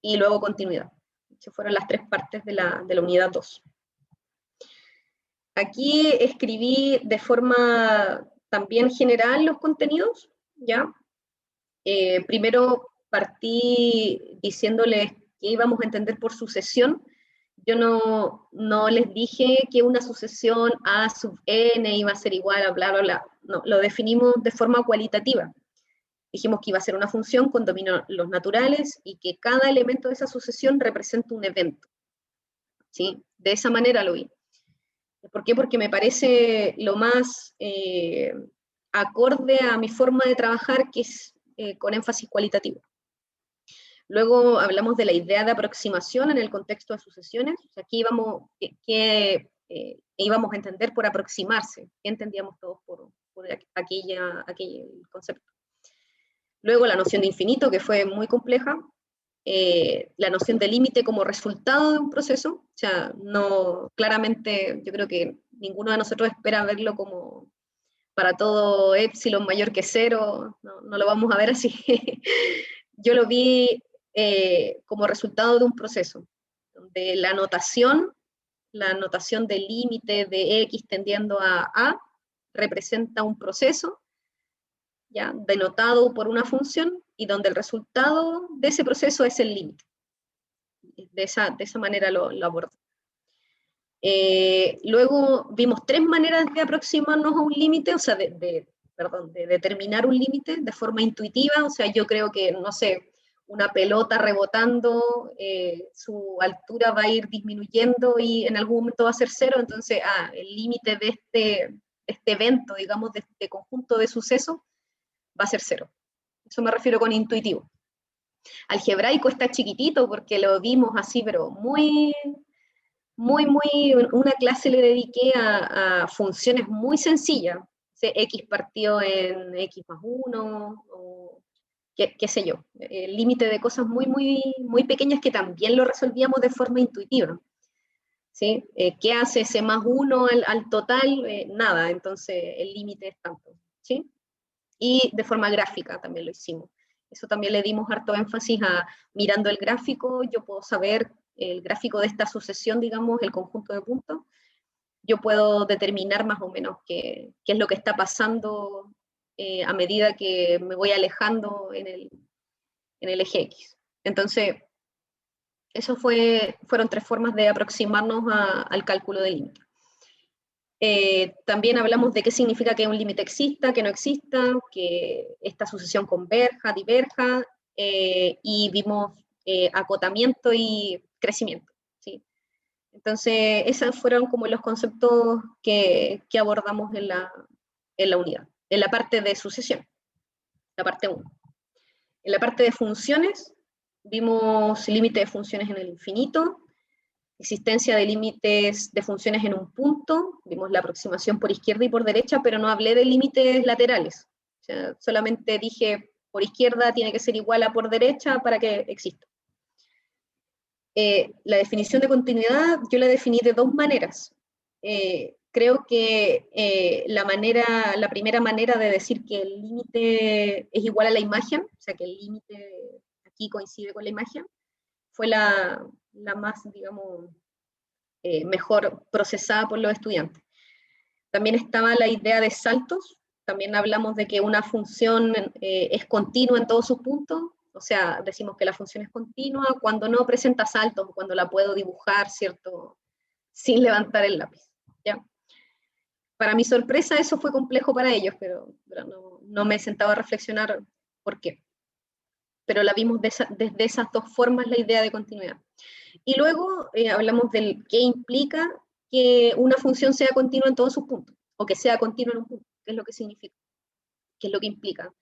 y luego continuidad. Esas fueron las tres partes de la unidad 2. Aquí escribí de forma también general los contenidos, ¿ya? Primero partí diciéndoles qué íbamos a entender por sucesión. Yo no les dije que una sucesión A sub n iba a ser igual a bla, bla, bla. No, lo definimos de forma cualitativa. Dijimos que iba a ser una función con dominio los naturales y que cada elemento de esa sucesión representa un evento. ¿Sí? De esa manera lo vi. ¿Por qué? Porque me parece lo más acorde a mi forma de trabajar, que es con énfasis cualitativo. Luego hablamos de la idea de aproximación en el contexto de sucesiones. O sea, aquí íbamos a entender por aproximarse. ¿Qué entendíamos todos por aquel concepto? Luego la noción de infinito, que fue muy compleja. La noción de límite como resultado de un proceso. O sea, no, claramente yo creo que ninguno de nosotros espera verlo como para todo epsilon mayor que 0, no lo vamos a ver así. Yo lo vi como resultado de un proceso, donde la notación del límite de x tendiendo a representa un proceso, ¿ya? Denotado por una función, y donde el resultado de ese proceso es el límite. De esa manera lo abordo. Luego vimos tres maneras de aproximarnos a un límite, o sea, de determinar un límite de forma intuitiva. O sea, yo creo que, no sé, una pelota rebotando, su altura va a ir disminuyendo y en algún momento va a ser 0, entonces el límite de este evento, digamos, de este conjunto de sucesos, va a ser 0. Eso me refiero con intuitivo. Algebraico está chiquitito porque lo vimos así, pero muy, una clase le dediqué a funciones muy sencillas, x partido en x más 1, o qué sé yo, el límite de cosas muy pequeñas que también lo resolvíamos de forma intuitiva. ¿Sí? ¿Qué hace ese más 1 al total? Nada, entonces el límite es tanto. ¿Sí? Y de forma gráfica también lo hicimos. Eso también le dimos harto énfasis a, mirando el gráfico, yo puedo saber el gráfico de esta sucesión, digamos, el conjunto de puntos, yo puedo determinar más o menos qué es lo que está pasando a medida que me voy alejando en el eje X. Entonces, eso fueron tres formas de aproximarnos al cálculo del límite. También hablamos de qué significa que un límite exista, que no exista, que esta sucesión converja, diverja, y vimos acotamiento y crecimiento. ¿Sí? Entonces, esos fueron como los conceptos que abordamos en la unidad, en la parte de sucesión, la parte 1. En la parte de funciones, vimos límite de funciones en el infinito, existencia de límites de funciones en un punto, vimos la aproximación por izquierda y por derecha, pero no hablé de límites laterales. O sea, solamente dije por izquierda tiene que ser igual a por derecha para que exista. La definición de continuidad yo la definí de dos maneras. Creo que la primera manera de decir que el límite es igual a la imagen, o sea que el límite aquí coincide con la imagen, fue la más, digamos, mejor procesada por los estudiantes. También estaba la idea de saltos, también hablamos de que una función es continua en todos sus puntos, O sea, decimos que la función es continua cuando no presenta saltos, cuando la puedo dibujar, ¿cierto? Sin levantar el lápiz, ¿ya? Para mi sorpresa eso fue complejo para ellos, pero no me he sentado a reflexionar por qué. Pero la vimos desde esas dos formas la idea de continuidad. Y luego hablamos del qué implica que una función sea continua en todos sus puntos, o que sea continua en un punto, qué es lo que significa, qué es lo que implica.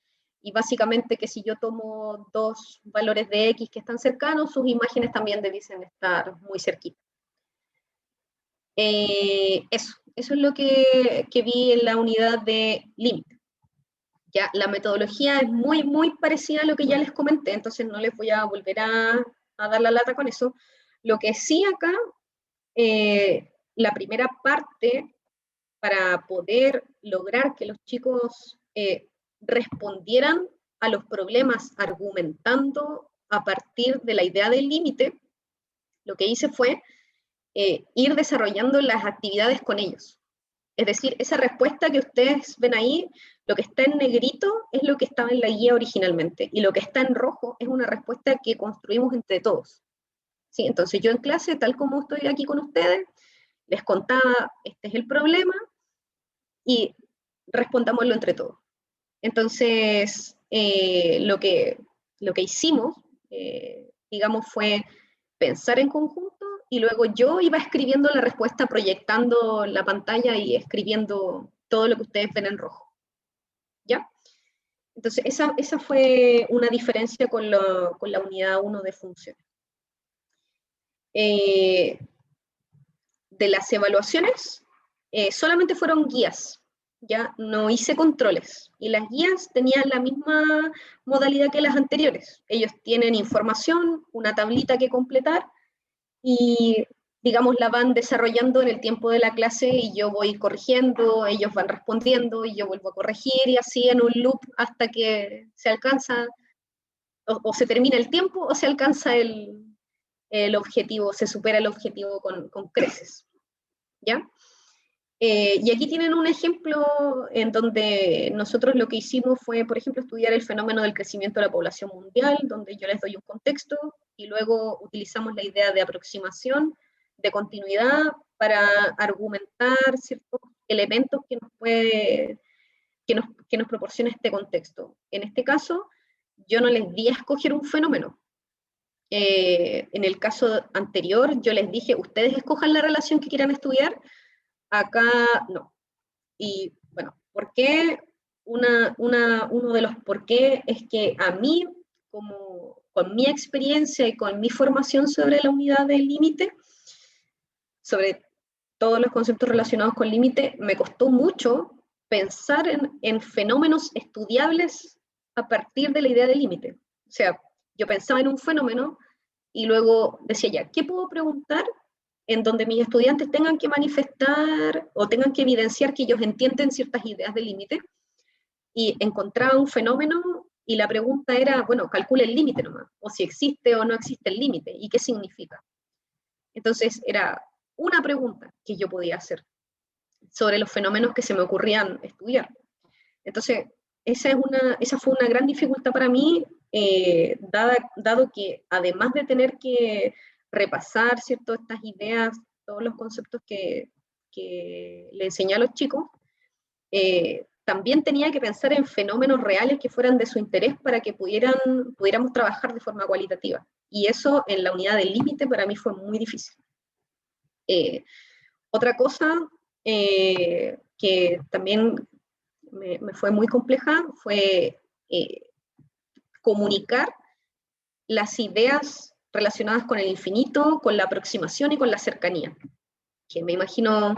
Y básicamente que si yo tomo dos valores de x que están cercanos, sus imágenes también debiesen estar muy cerquitas. Eso es lo que vi en la unidad de límite. Ya, la metodología es muy parecida a lo que ya les comenté, entonces no les voy a volver a dar la lata con eso. Lo que sí acá, la primera parte, para poder lograr que los chicos respondieran a los problemas argumentando a partir de la idea del límite, lo que hice fue ir desarrollando las actividades con ellos. Es decir, esa respuesta que ustedes ven ahí, lo que está en negrito es lo que estaba en la guía originalmente, y lo que está en rojo es una respuesta que construimos entre todos. ¿Sí? Entonces yo en clase, tal como estoy aquí con ustedes, les contaba, este es el problema, y respondámoslo entre todos. Entonces, lo que hicimos, digamos, fue pensar en conjunto, y luego yo iba escribiendo la respuesta, proyectando la pantalla y escribiendo todo lo que ustedes ven en rojo. ¿Ya? Entonces, esa fue una diferencia con la unidad 1 de funciones. De las evaluaciones, solamente fueron guías, ya no hice controles, y las guías tenían la misma modalidad que las anteriores. Ellos tienen información, una tablita que completar, y digamos la van desarrollando en el tiempo de la clase, y yo voy corrigiendo, ellos van respondiendo, y yo vuelvo a corregir, y así en un loop hasta que se alcanza, o se termina el tiempo, o se alcanza el objetivo, se supera el objetivo con creces. ¿Ya? Y aquí tienen un ejemplo en donde nosotros lo que hicimos fue, por ejemplo, estudiar el fenómeno del crecimiento de la población mundial, donde yo les doy un contexto, y luego utilizamos la idea de aproximación, de continuidad, para argumentar ciertos elementos que nos proporciona este contexto. En este caso, yo no les di a escoger un fenómeno. En el caso anterior, yo les dije, ustedes escojan la relación que quieran estudiar. Acá no. Y bueno, ¿por qué? Uno de los por qué es que a mí, con mi experiencia y con mi formación sobre la unidad del límite, sobre todos los conceptos relacionados con límite, me costó mucho pensar en fenómenos estudiables a partir de la idea del límite. O sea, yo pensaba en un fenómeno y luego decía ya, ¿qué puedo preguntar en donde mis estudiantes tengan que manifestar o tengan que evidenciar que ellos entienden ciertas ideas del límite? Y encontraba un fenómeno y la pregunta era, bueno, calcule el límite nomás, o si existe o no existe el límite, y qué significa. Entonces era una pregunta que yo podía hacer sobre los fenómenos que se me ocurrían estudiar. Entonces, esa fue una gran dificultad para mí, dado que además de tener que repasar, ¿cierto?, estas ideas, todos los conceptos que le enseñé a los chicos, también tenía que pensar en fenómenos reales que fueran de su interés para que pudiéramos trabajar de forma cualitativa. Y eso en la unidad del límite para mí fue muy difícil. Otra cosa que también me fue muy compleja fue comunicar las ideas relacionadas con el infinito, con la aproximación y con la cercanía, que me imagino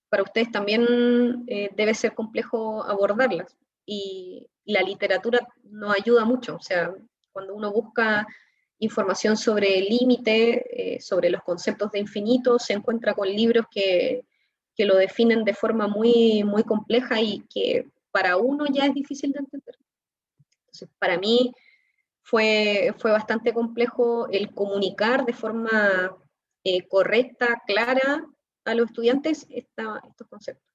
para ustedes también debe ser complejo abordarlas, y la literatura no ayuda mucho. O sea, cuando uno busca información sobre el límite, sobre los conceptos de infinito, se encuentra con libros que lo definen de forma muy compleja y que para uno ya es difícil de entender. Entonces, para mí fue bastante complejo el comunicar de forma correcta, clara, a los estudiantes estos conceptos.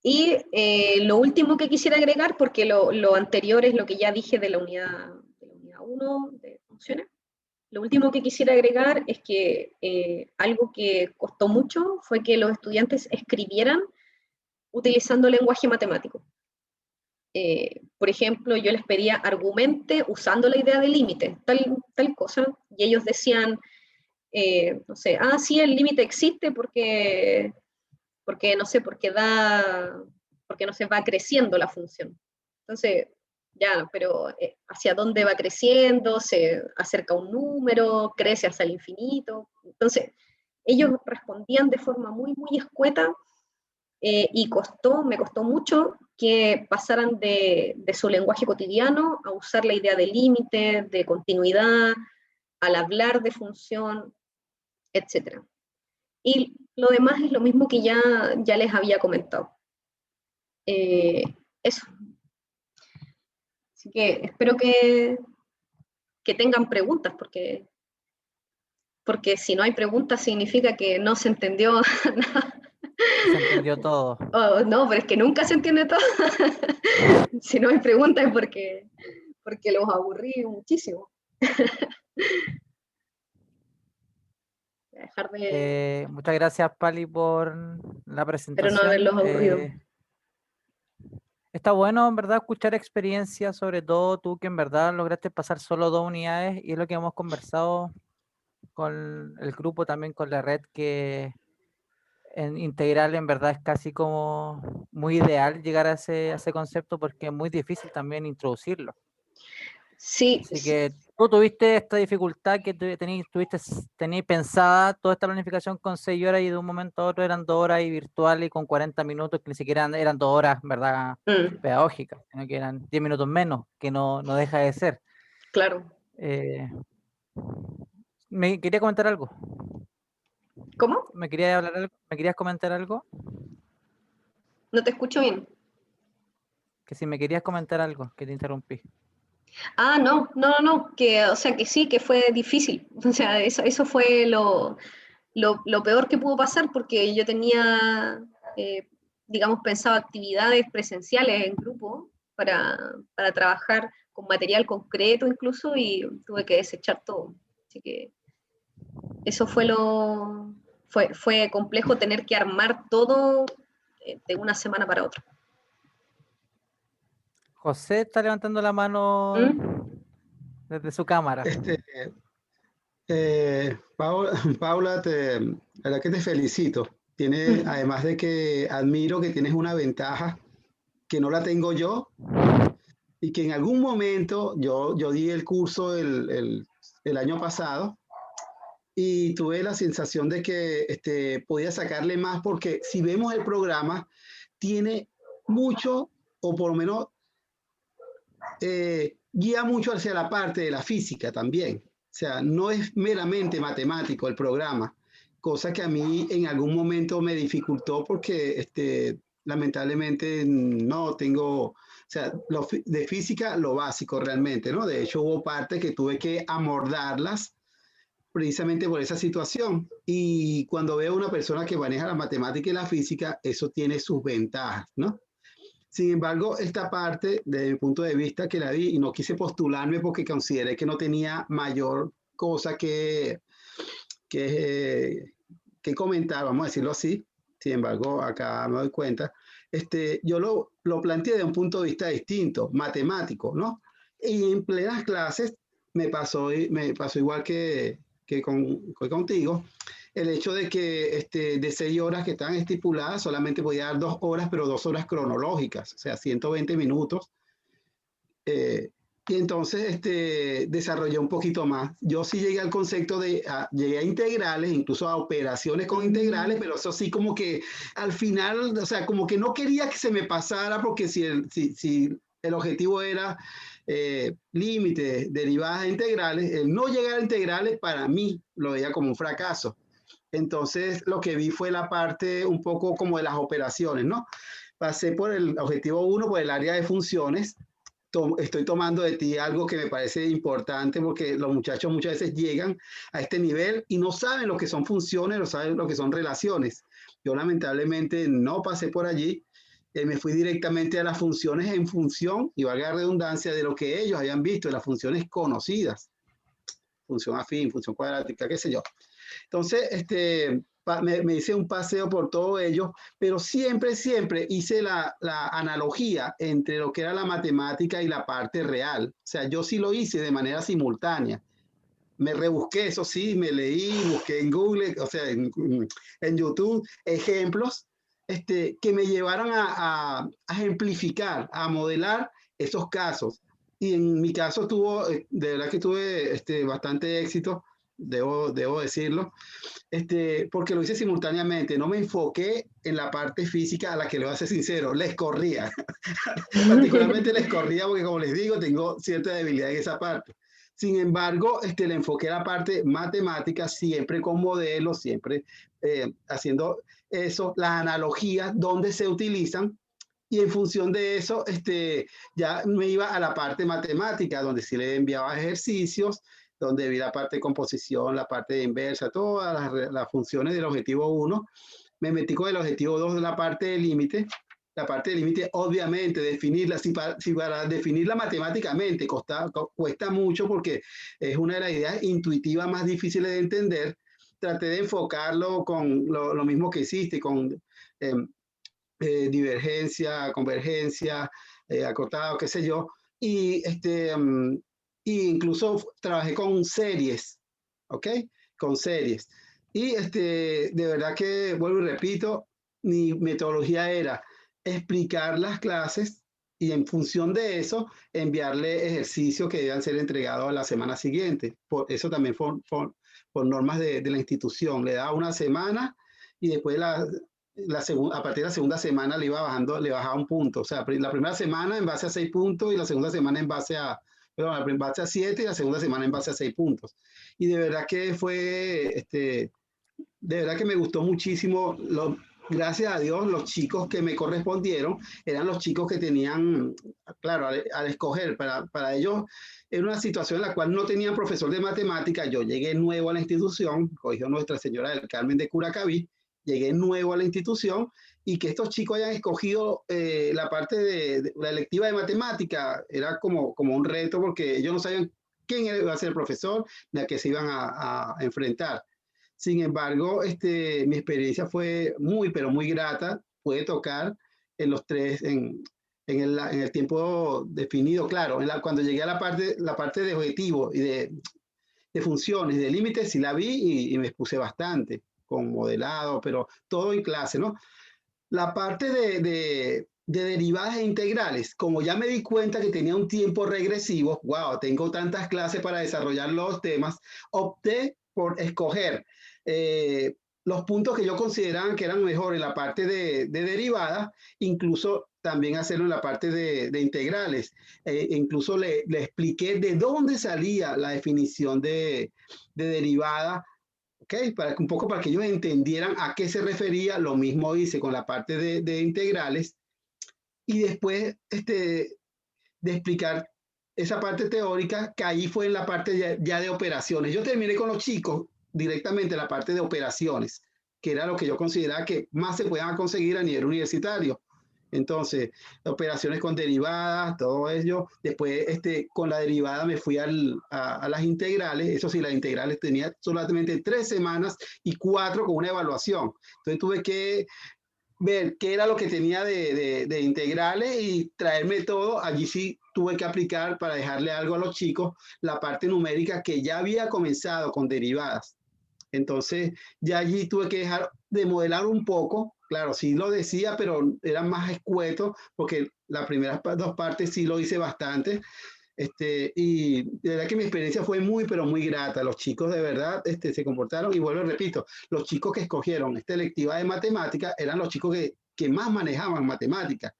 Y lo último que quisiera agregar, porque lo anterior es lo que ya dije de la unidad 1 de funciones, lo último que quisiera agregar es que algo que costó mucho fue que los estudiantes escribieran utilizando lenguaje matemático. Por ejemplo, yo les pedía argumente usando la idea de límite, tal cosa, y ellos decían, no sé, sí, el límite existe porque no sé, porque no se va creciendo la función. Entonces, ya, pero ¿hacia dónde va creciendo? ¿Se acerca a un número? ¿Crece hasta el infinito? Entonces, ellos respondían de forma muy, muy escueta y me costó mucho que pasaran de su lenguaje cotidiano a usar la idea de límite, de continuidad, al hablar de función, etc. Y lo demás es lo mismo que ya les había comentado. Eso. Así que espero que tengan preguntas, porque si no hay preguntas significa que no se entendió nada. Se entendió todo. Oh, no, pero es que nunca se entiende todo. Si no hay preguntas es porque los aburrí muchísimo. Voy a dejar de... Muchas gracias, Pali, por la Espero no haberlos presentación. aburrido. Está bueno, en verdad, escuchar experiencias, sobre todo tú que en verdad lograste pasar solo 2 unidades, y es lo que hemos conversado con el grupo, también con la red, que en integral en verdad es casi como muy ideal llegar a ese concepto, porque es muy difícil también introducirlo. Sí. Así que tú tuviste esta dificultad que tenías pensada toda esta planificación con 6 horas, y de un momento a otro eran 2 horas y virtual y con 40 minutos, que ni siquiera eran 2 horas, ¿verdad? Pedagógicas, sino que eran 10 minutos menos, que no deja de ser. Claro. ¿Me quería comentar algo? ¿Cómo? ¿Me querías hablar algo? ¿Me querías comentar algo? No te escucho bien. Que si me querías comentar algo, que te interrumpí. No, o sea, que sí, que fue difícil. O sea, eso fue lo peor que pudo pasar, porque yo tenía, digamos, pensado actividades presenciales en grupo para trabajar con material concreto incluso, y tuve que desechar todo. Así que eso fue complejo, tener que armar todo de una semana para otra. José está levantando la mano desde su cámara. Paula, la verdad que te felicito. Además de que admiro que tienes una ventaja que no la tengo yo, y que en algún momento yo di el curso el año pasado, y tuve la sensación de que podía sacarle más, porque si vemos el programa, tiene mucho, o por lo menos guía mucho hacia la parte de la física también. O sea, no es meramente matemático el programa, cosa que a mí en algún momento me dificultó, porque lamentablemente no tengo, o sea, de física lo básico realmente, ¿no? De hecho, hubo partes que tuve que amordarlas precisamente por esa situación. Y cuando veo una persona que maneja la matemática y la física, eso tiene sus ventajas, ¿no? Sin embargo, esta parte, desde mi punto de vista, que la vi, y no quise postularme porque consideré que no tenía mayor cosa que comentar, vamos a decirlo así. Sin embargo, acá me doy cuenta, yo lo planteé de un punto de vista distinto, matemático, ¿no? Y en plenas clases me pasó igual que contigo, el hecho de que de 6 horas que estaban estipuladas, solamente podía dar 2 horas, pero 2 horas cronológicas, o sea, 120 minutos. Y entonces desarrollé un poquito más. Yo sí llegué al concepto llegué a integrales, incluso a operaciones con integrales, pero eso sí, como que al final, o sea, como que no quería que se me pasara, porque si el objetivo era límites, derivadas e integrales, el no llegar a integrales para mí lo veía como un fracaso. Entonces lo que vi fue la parte un poco como de las operaciones, ¿no? Pasé por el objetivo 1, por el área de funciones. Estoy tomando de ti algo que me parece importante, porque los muchachos muchas veces llegan a este nivel y no saben lo que son funciones, no saben lo que son relaciones. Yo lamentablemente no pasé por allí, me fui directamente a las funciones en función, y valga la redundancia, de lo que ellos habían visto, de las funciones conocidas, función afín, función cuadrática, qué sé yo. Entonces, me hice un paseo por todo ello, pero siempre hice la analogía entre lo que era la matemática y la parte real. O sea, yo sí lo hice de manera simultánea. Me rebusqué, eso sí, me leí, busqué en Google, o sea, en YouTube, ejemplos que me llevaran a ejemplificar, a modelar esos casos. Y en mi caso de verdad que tuve bastante éxito, debo decirlo, porque lo hice simultáneamente, no me enfoqué en la parte física, a la que le voy a ser sincero, les corría. Particularmente les corría porque, como les digo, tengo cierta debilidad en esa parte. Sin embargo, le enfoqué a la parte matemática, siempre con modelos, siempre haciendo eso, las analogías, donde se utilizan, y en función de eso, ya me iba a la parte matemática, donde sí le enviaba ejercicios, donde vi la parte de composición, la parte de inversa, todas las funciones del objetivo 1. Me metí con el objetivo 2 de la parte de límite. La parte de límite, obviamente, definirla, si para definirla matemáticamente cuesta mucho, porque es una de las ideas intuitivas más difíciles de entender. Traté de enfocarlo con lo mismo que hiciste, con divergencia, convergencia, acotado, qué sé yo, y incluso trabajé con series, ¿ok? Con series. Y de verdad que, vuelvo y repito, mi metodología era explicar las clases y en función de eso enviarle ejercicios que debían ser entregados a la semana siguiente. Eso también por normas de la institución. Le daba una semana y después a partir de la segunda semana le bajaba un punto. O sea, la primera semana en base a 6 puntos y la segunda semana en base a 7 y la segunda semana en base a 6 puntos. Y de verdad que de verdad que me gustó muchísimo. Gracias a Dios, los chicos que me correspondieron eran los chicos que tenían, claro, al escoger, para ellos era una situación en la cual no tenían profesor de matemática. Yo llegué nuevo a la institución, cogió Nuestra Señora del Carmen de Curacaví, llegué nuevo a la institución, y que estos chicos hayan escogido la parte de la electiva de matemática era como un reto, porque ellos no sabían quién iba a ser el profesor ni a qué se iban a enfrentar. Sin embargo, mi experiencia fue muy, pero muy grata. Pude tocar en los tres, en el tiempo definido, claro. Cuando llegué a la parte de objetivo y de funciones, de límites, sí la vi y me expuse bastante con modelado, pero todo en clase, ¿no? La parte de derivadas e integrales, como ya me di cuenta que tenía un tiempo regresivo, wow, tengo tantas clases para desarrollar los temas, opté por escoger los puntos que yo consideraba que eran mejor en la parte de derivadas, incluso también hacerlo en la parte de integrales. Incluso le expliqué de dónde salía la definición de derivada. ¿Okay? Un poco para que ellos entendieran a qué se refería. Lo mismo hice con la parte de integrales, y después de explicar esa parte teórica, que ahí fue en la parte ya de operaciones. Yo terminé con los chicos directamente la parte de operaciones, que era lo que yo consideraba que más se podían conseguir a nivel universitario. Entonces, operaciones con derivadas, todo ello. Después, con la derivada me fui a las integrales. Eso sí, las integrales tenía solamente 3 semanas y 4 con una evaluación. Entonces, tuve que ver qué era lo que tenía de integrales y traerme todo. Allí sí tuve que aplicar, para dejarle algo a los chicos, la parte numérica que ya había comenzado con derivadas. Entonces, ya allí tuve que dejar de modelar un poco. Claro, sí lo decía, pero era más escueto, porque las primeras 2 partes sí lo hice bastante. Y de verdad que mi experiencia fue muy, pero muy grata. Los chicos de verdad se comportaron, y vuelvo y repito, los chicos que escogieron esta electiva de matemática eran los chicos que más manejaban matemática.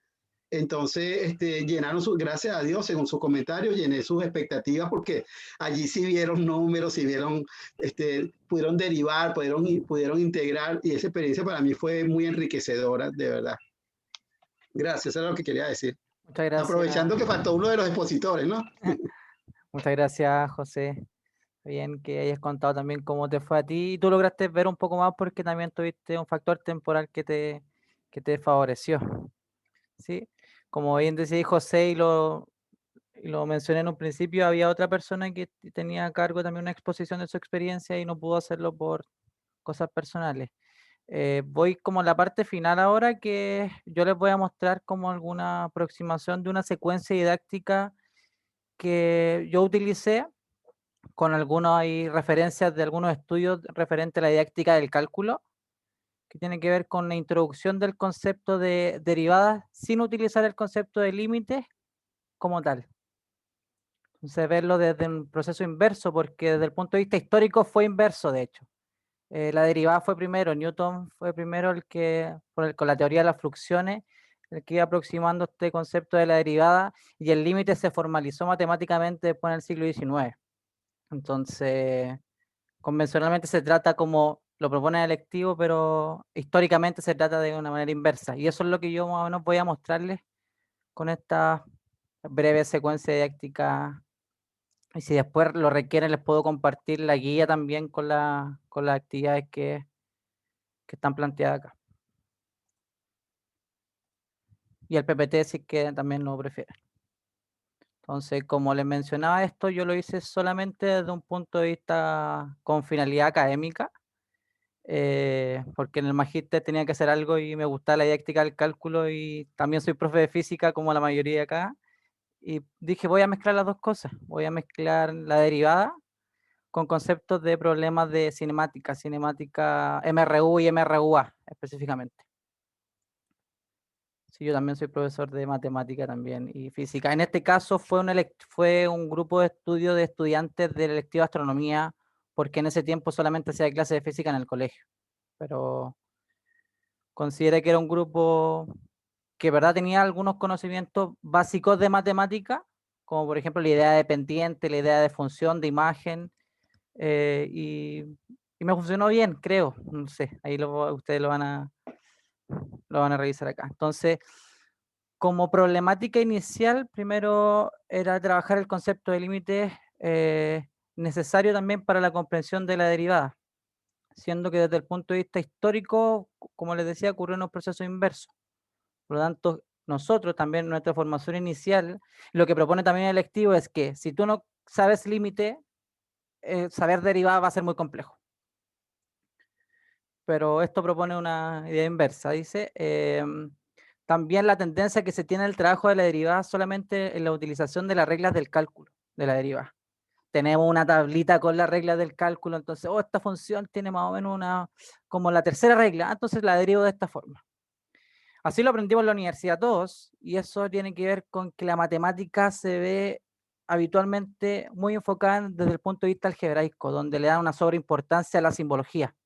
Entonces, llenaron gracias a Dios, según sus comentarios, llené sus expectativas, porque allí sí vieron números, sí vieron, pudieron derivar, pudieron integrar, y esa experiencia para mí fue muy enriquecedora, de verdad. Gracias, eso es lo que quería decir. Muchas gracias. Aprovechando que faltó uno de los expositores, ¿no? Muchas gracias, José. Bien que hayas contado también cómo te fue a ti, y tú lograste ver un poco más porque también tuviste un factor temporal que te favoreció. ¿sí? Como bien decía José y lo mencioné en un principio, había otra persona que tenía a cargo también una exposición de su experiencia y no pudo hacerlo por cosas personales. Voy como a la parte final ahora, que yo les voy a mostrar como alguna aproximación de una secuencia didáctica que yo utilicé con algunas referencias de algunos estudios referentes a la didáctica del cálculo, que tiene que ver con la introducción del concepto de derivadas sin utilizar el concepto de límites como tal. Entonces, verlo desde un proceso inverso, porque desde el punto de vista histórico fue inverso, de hecho. La derivada fue primero, Newton fue primero el que, con la teoría de las fluxiones, el que iba aproximando este concepto de la derivada, y el límite se formalizó matemáticamente después en el siglo XIX. Entonces, convencionalmente se trata como lo propone el electivo, pero históricamente se trata de una manera inversa. Y eso es lo que yo más o menos voy a mostrarles con esta breve secuencia didáctica. Y si después lo requieren, les puedo compartir la guía también con las actividades que están planteadas acá. Y el PPT si que también lo prefieren. Entonces, como les mencionaba, esto yo lo hice solamente desde un punto de vista con finalidad académica, porque en el magíster tenía que hacer algo y me gustaba la didáctica del cálculo y también soy profe de física como la mayoría acá. Y dije, voy a mezclar las dos cosas. Voy a mezclar la derivada con conceptos de problemas de cinemática MRU y MRUA específicamente. Sí, yo también soy profesor de matemática también y física. En este caso fue un grupo de estudio de estudiantes del electivo de astronomía, porque en ese tiempo solamente hacía clases de física en el colegio. Pero consideré que era un grupo que, verdad, tenía algunos conocimientos básicos de matemática, como por ejemplo la idea de pendiente, la idea de función, de imagen, y me funcionó bien, creo. No sé, ahí ustedes lo van a revisar acá. Entonces, como problemática inicial, primero era trabajar el concepto de límites necesario también para la comprensión de la derivada, siendo que desde el punto de vista histórico, como les decía, ocurrió en un proceso inverso. Por lo tanto, nosotros también en nuestra formación inicial, lo que propone también el electivo es que si tú no sabes límite, saber derivada va a ser muy complejo. Pero esto propone una idea inversa, dice. También la tendencia que se tiene en el trabajo de la derivada solamente en la utilización de las reglas del cálculo de la derivada. Tenemos una tablita con las reglas del cálculo, entonces, esta función tiene más o menos como la tercera regla, entonces la derivo de esta forma. Así lo aprendimos en la universidad todos, y eso tiene que ver con que la matemática se ve habitualmente muy enfocada desde el punto de vista algebraico, donde le dan una sobreimportancia a la simbología,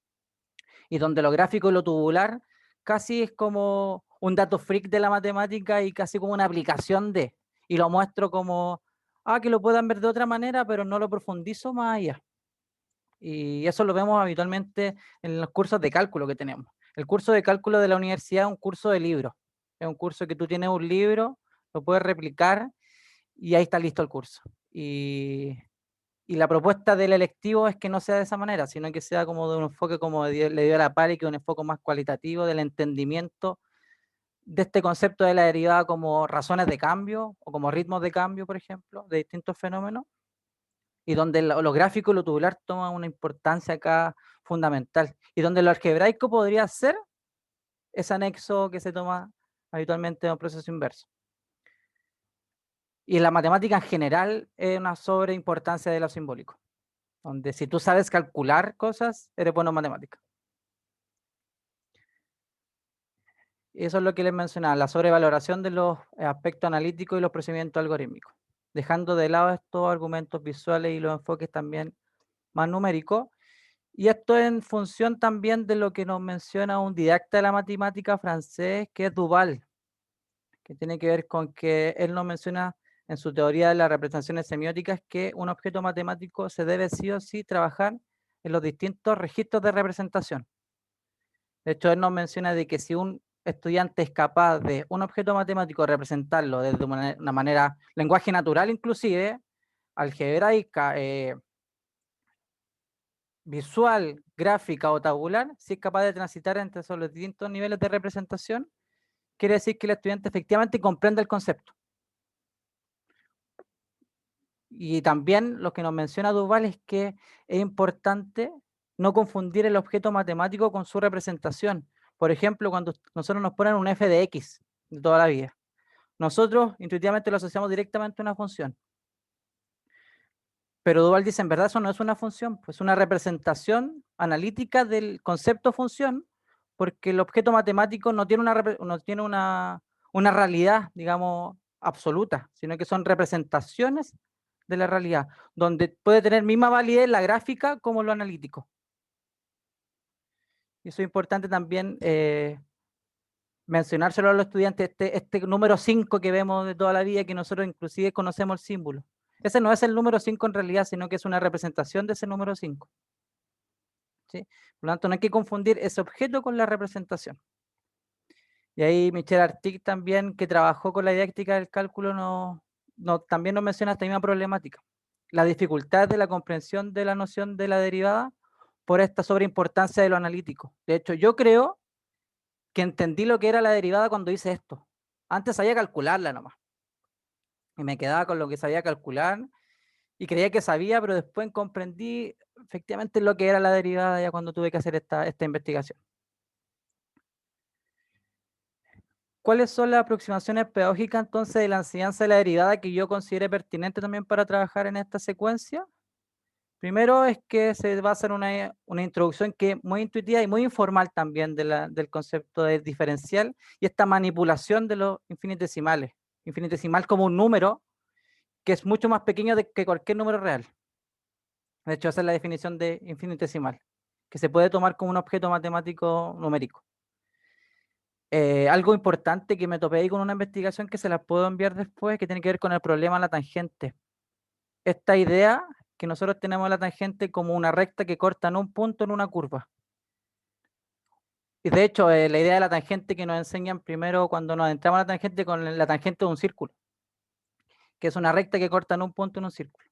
y donde lo gráfico y lo tubular casi es como un dato freak de la matemática y casi como una aplicación de, y lo muestro como, que lo puedan ver de otra manera, pero no lo profundizo más allá. Y eso lo vemos habitualmente en los cursos de cálculo que tenemos. El curso de cálculo de la universidad es un curso de libros. Es un curso que tú tienes un libro, lo puedes replicar y ahí está listo el curso. Y la propuesta del electivo es que no sea de esa manera, sino que sea como de un enfoque como le dio a la Pali, que es un enfoque más cualitativo del entendimiento de este concepto de la derivada como razones de cambio o como ritmos de cambio, por ejemplo, de distintos fenómenos, y donde lo gráfico y lo tubular toman una importancia acá fundamental, y donde lo algebraico podría ser ese anexo que se toma habitualmente en un proceso inverso. Y en la matemática en general es una sobreimportancia de lo simbólico, donde si tú sabes calcular cosas, eres bueno en matemática. Y eso es lo que les mencionaba, la sobrevaloración de los aspectos analíticos y los procedimientos algorítmicos, dejando de lado estos argumentos visuales y los enfoques también más numéricos. Y esto en función también de lo que nos menciona un didacta de la matemática francés, que es Duval, que tiene que ver con que él nos menciona en su teoría de las representaciones semióticas que un objeto matemático se debe sí o sí trabajar en los distintos registros de representación. De hecho, él nos menciona de que si un estudiante es capaz de un objeto matemático representarlo desde una manera, lenguaje natural inclusive, algebraica, visual, gráfica o tabular, si es capaz de transitar entre esos distintos niveles de representación, quiere decir que el estudiante efectivamente comprende el concepto. Y también lo que nos menciona Duval es que es importante no confundir el objeto matemático con su representación. Por ejemplo, cuando nosotros nos ponen un f de x de toda la vida, nosotros intuitivamente lo asociamos directamente a una función. Pero Duval dice, en verdad eso no es una función, pues es una representación analítica del concepto función, porque el objeto matemático no tiene una realidad, digamos, absoluta, sino que son representaciones de la realidad, donde puede tener misma validez la gráfica como lo analítico. Y eso es importante también mencionárselo a los estudiantes, este número 5 que vemos de toda la vida, que nosotros inclusive conocemos el símbolo. Ese no es el número 5 en realidad, sino que es una representación de ese número 5. ¿Sí? Por lo tanto, no hay que confundir ese objeto con la representación. Y ahí Michel Artigue también, que trabajó con la didáctica del cálculo, también nos menciona esta misma problemática. La dificultad de la comprensión de la noción de la derivada por esta sobreimportancia de lo analítico. De hecho, yo creo que entendí lo que era la derivada cuando hice esto. Antes sabía calcularla nomás. Y me quedaba con lo que sabía calcular y creía que sabía, pero después comprendí efectivamente lo que era la derivada ya cuando tuve que hacer esta investigación. ¿Cuáles son las aproximaciones pedagógicas entonces de la enseñanza de la derivada que yo considere pertinente también para trabajar en esta secuencia? Primero es que se va a hacer una introducción que es muy intuitiva y muy informal también del concepto de diferencial y esta manipulación de los infinitesimales. Infinitesimal como un número que es mucho más pequeño que cualquier número real. De hecho, esa es la definición de infinitesimal, que se puede tomar como un objeto matemático numérico. Algo importante que me topé ahí con una investigación que se la puedo enviar después, que tiene que ver con el problema de la tangente. Esta idea que nosotros tenemos la tangente como una recta que corta en un punto en una curva. Y de hecho, la idea de la tangente que nos enseñan primero cuando nos entramos a la tangente con la tangente de un círculo, que es una recta que corta en un punto en un círculo.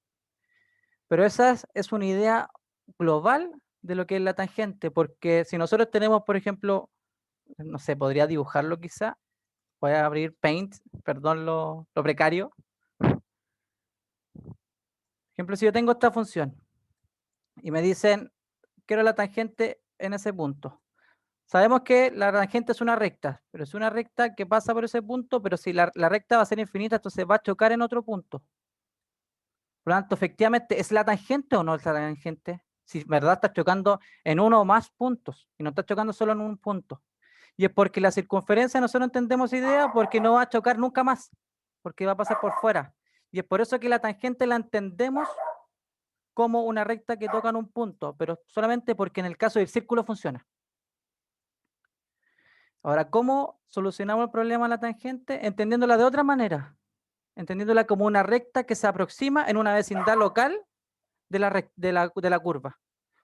Pero esa es una idea global de lo que es la tangente, porque si nosotros tenemos, por ejemplo, no sé, podría dibujarlo quizá, voy a abrir Paint, perdón lo precario. Por ejemplo, si yo tengo esta función y me dicen, quiero la tangente en ese punto. Sabemos que la tangente es una recta, pero es una recta que pasa por ese punto, pero si la recta va a ser infinita, entonces va a chocar en otro punto. Por lo tanto, efectivamente, ¿es la tangente o no es la tangente? Si verdad está chocando en uno o más puntos, y no está chocando solo en un punto. Y es porque la circunferencia nosotros entendemos idea porque no va a chocar nunca más, porque va a pasar por fuera. Y es por eso que la tangente la entendemos como una recta que toca en un punto, pero solamente porque en el caso del círculo funciona. Ahora, ¿cómo solucionamos el problema de la tangente? Entendiéndola de otra manera, entendiéndola como una recta que se aproxima en una vecindad local de la curva.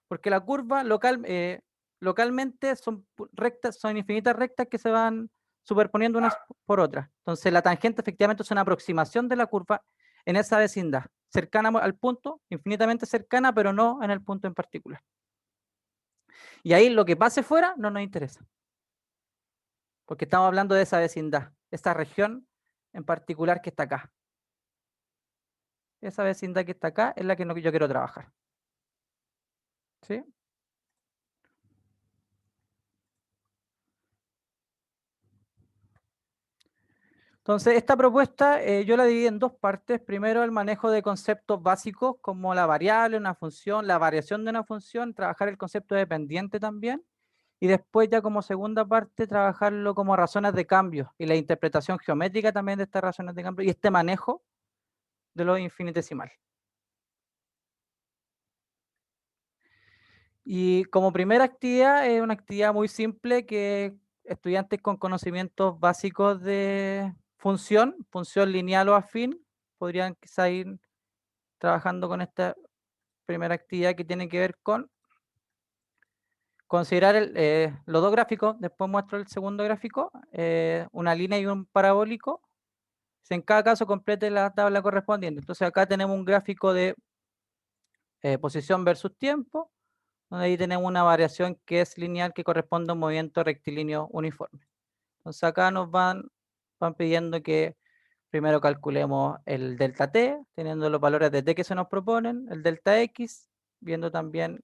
Porque la curva localmente son rectas, son infinitas rectas que se van superponiendo unas por otras. Entonces la tangente efectivamente es una aproximación de la curva en esa vecindad, cercana al punto, infinitamente cercana, pero no en el punto en particular. Y ahí lo que pase fuera no nos interesa. Porque estamos hablando de esa vecindad, esa región en particular que está acá. Esa vecindad que está acá es la que yo quiero trabajar. ¿Sí? Entonces, esta propuesta yo la dividí en dos partes. Primero, el manejo de conceptos básicos como la variable, una función, la variación de una función, trabajar el concepto dependiente también. Y después ya como segunda parte, trabajarlo como razones de cambio y la interpretación geométrica también de estas razones de cambio y este manejo de lo infinitesimal. Y como primera actividad, es una actividad muy simple que estudiantes con conocimientos básicos de función lineal o afín, podrían quizá ir trabajando con esta primera actividad que tiene que ver con considerar los dos gráficos. Después muestro el segundo gráfico, una línea y un parabólico. Si en cada caso complete la tabla correspondiente. Entonces acá tenemos un gráfico de posición versus tiempo, donde ahí tenemos una variación que es lineal que corresponde a un movimiento rectilíneo uniforme. Entonces acá nos van pidiendo que primero calculemos el delta t, teniendo los valores de t que se nos proponen, el delta x, viendo también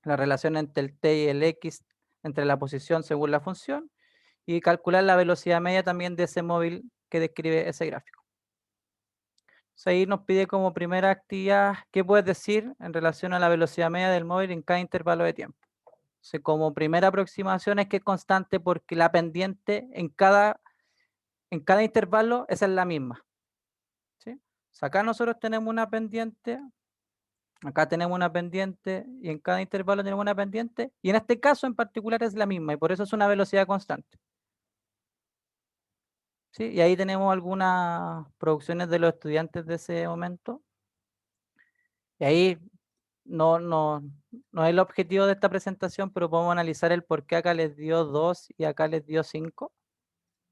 la relación entre el t y el x, entre la posición según la función, y calcular la velocidad media también de ese móvil que describe ese gráfico. Entonces ahí nos pide como primera actividad, ¿qué puedes decir en relación a la velocidad media del móvil en cada intervalo de tiempo? Entonces, como primera aproximación es que es constante porque la pendiente en cada intervalo esa es la misma. ¿Sí? O sea, acá nosotros tenemos una pendiente, acá tenemos una pendiente y en cada intervalo tenemos una pendiente y en este caso en particular es la misma y por eso es una velocidad constante. ¿Sí? Y ahí tenemos algunas producciones de los estudiantes de ese momento. Y ahí no es el objetivo de esta presentación, pero podemos analizar el por qué acá les dio 2 y acá les dio 5.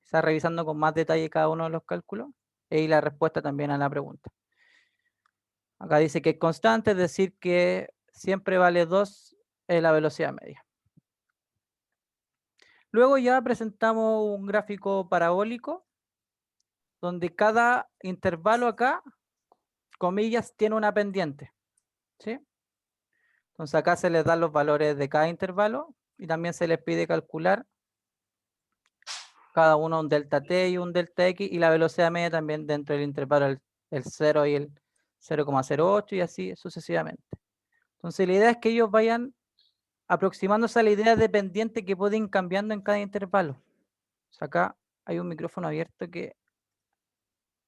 Está revisando con más detalle cada uno de los cálculos y la respuesta también a la pregunta. Acá dice que es constante, es decir, que siempre vale 2 la velocidad media. Luego ya presentamos un gráfico parabólico donde cada intervalo acá, comillas, tiene una pendiente. ¿Sí? Entonces acá se les dan los valores de cada intervalo y también se les pide calcular cada uno un delta t y un delta x y la velocidad media también dentro del intervalo el 0 y el 0,08 y así sucesivamente. Entonces la idea es que ellos vayan aproximándose a la idea de pendiente que pueden ir cambiando en cada intervalo. O sea, acá hay un micrófono abierto que,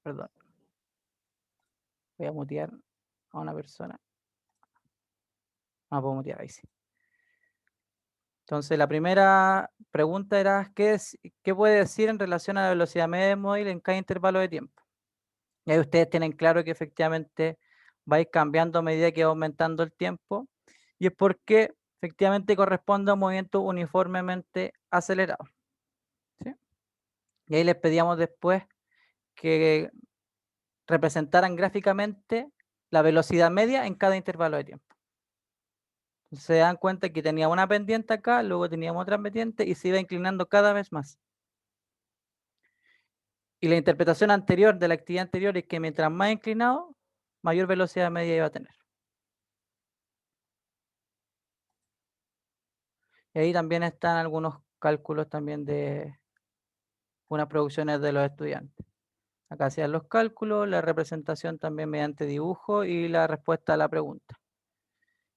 perdón, voy a mutear a una persona. No puedo mutear, ahí sí. Entonces la primera pregunta era, ¿qué puede decir en relación a la velocidad media del móvil en cada intervalo de tiempo? Y ahí ustedes tienen claro que efectivamente va a ir cambiando a medida que va aumentando el tiempo y es porque efectivamente corresponde a un movimiento uniformemente acelerado. ¿Sí? Y ahí les pedíamos después que representaran gráficamente la velocidad media en cada intervalo de tiempo. Entonces, se dan cuenta que tenía una pendiente acá, luego teníamos otra pendiente y se iba inclinando cada vez más. Y la interpretación anterior de la actividad anterior es que mientras más inclinado, mayor velocidad media iba a tener. Y ahí también están algunos cálculos también de unas producciones de los estudiantes. Acá hacían los cálculos, la representación también mediante dibujo y la respuesta a la pregunta.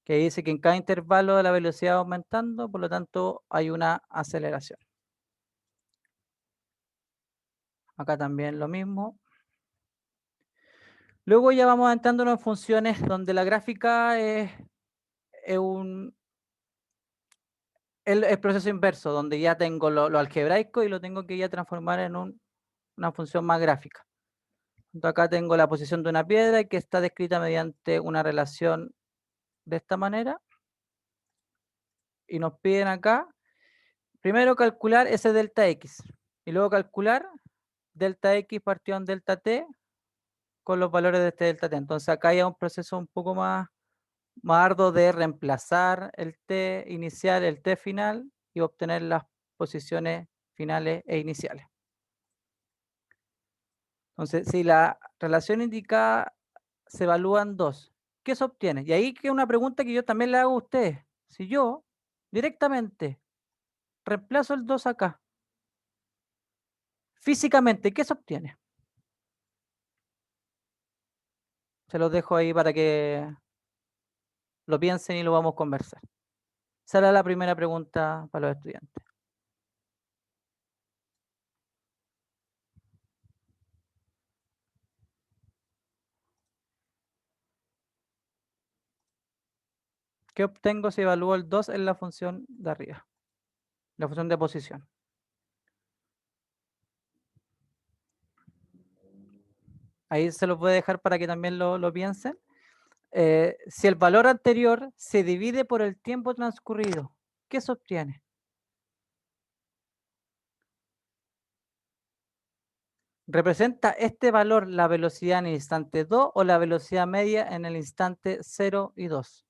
Que dice que en cada intervalo la velocidad va aumentando, por lo tanto hay una aceleración. Acá también lo mismo. Luego ya vamos entrando en funciones donde la gráfica es el proceso inverso, donde ya tengo lo algebraico y lo tengo que ya transformar en una función más gráfica. Entonces acá tengo la posición de una piedra que está descrita mediante una relación de esta manera. Y nos piden acá, primero calcular ese delta x y luego calcular delta x partido en delta t con los valores de este delta t. Entonces acá hay un proceso un poco más arduo de reemplazar el t inicial, el t final y obtener las posiciones finales e iniciales. Entonces, si la relación indicada se evalúan 2, ¿qué se obtiene? Y ahí que una pregunta que yo también le hago a ustedes. Si yo directamente reemplazo el 2 acá, físicamente, ¿qué se obtiene? Se los dejo ahí para que lo piensen y lo vamos a conversar. Esa era la primera pregunta para los estudiantes. ¿Qué obtengo si evalúo el 2 en la función de arriba? La función de posición. Ahí se los voy a dejar para que también lo piensen. Si el valor anterior se divide por el tiempo transcurrido, ¿qué se obtiene? ¿Representa este valor la velocidad en el instante 2 o la velocidad media en el instante 0 y 2?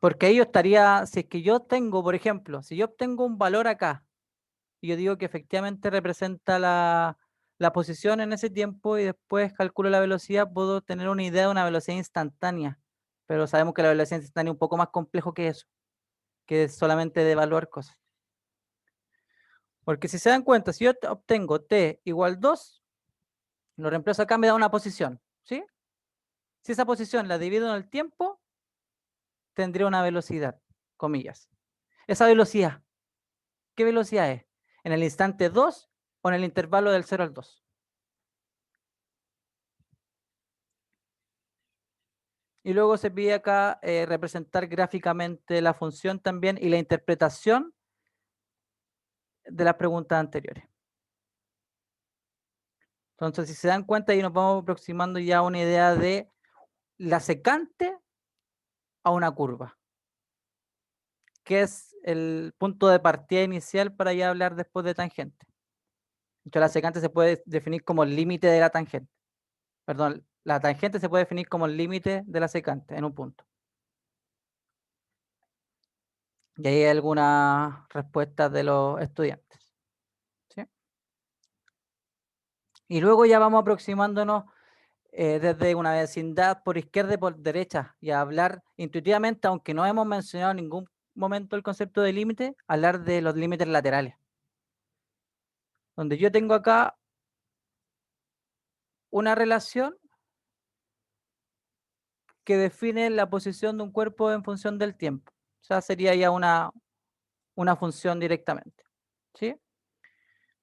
Porque ahí yo estaría, si es que yo tengo, por ejemplo, si yo obtengo un valor acá, y yo digo que efectivamente representa la posición en ese tiempo y después calculo la velocidad, puedo tener una idea de una velocidad instantánea. Pero sabemos que la velocidad instantánea es un poco más complejo que eso, que es solamente de evaluar cosas. Porque si se dan cuenta, si yo obtengo t igual 2, lo reemplazo acá, me da una posición, ¿sí? Si esa posición la divido en el tiempo, tendría una velocidad, comillas. Esa velocidad, ¿qué velocidad es? ¿En el instante 2 o en el intervalo del 0 al 2? Y luego se pide acá representar gráficamente la función también y la interpretación de las preguntas anteriores. Entonces, si se dan cuenta, ahí nos vamos aproximando ya a una idea de la secante a una curva, que es el punto de partida inicial para ya hablar después de tangente. Entonces, la secante se puede definir como el límite de la tangente. Perdón, la tangente se puede definir como el límite de la secante en un punto. Y ahí hay algunas respuestas de los estudiantes. ¿Sí? Y luego ya vamos aproximándonos desde una vecindad por izquierda y por derecha y a hablar intuitivamente, aunque no hemos mencionado en ningún momento el concepto de límite, hablar de los límites laterales. Donde yo tengo acá una relación que define la posición de un cuerpo en función del tiempo. O sea, sería ya una función directamente. ¿Sí?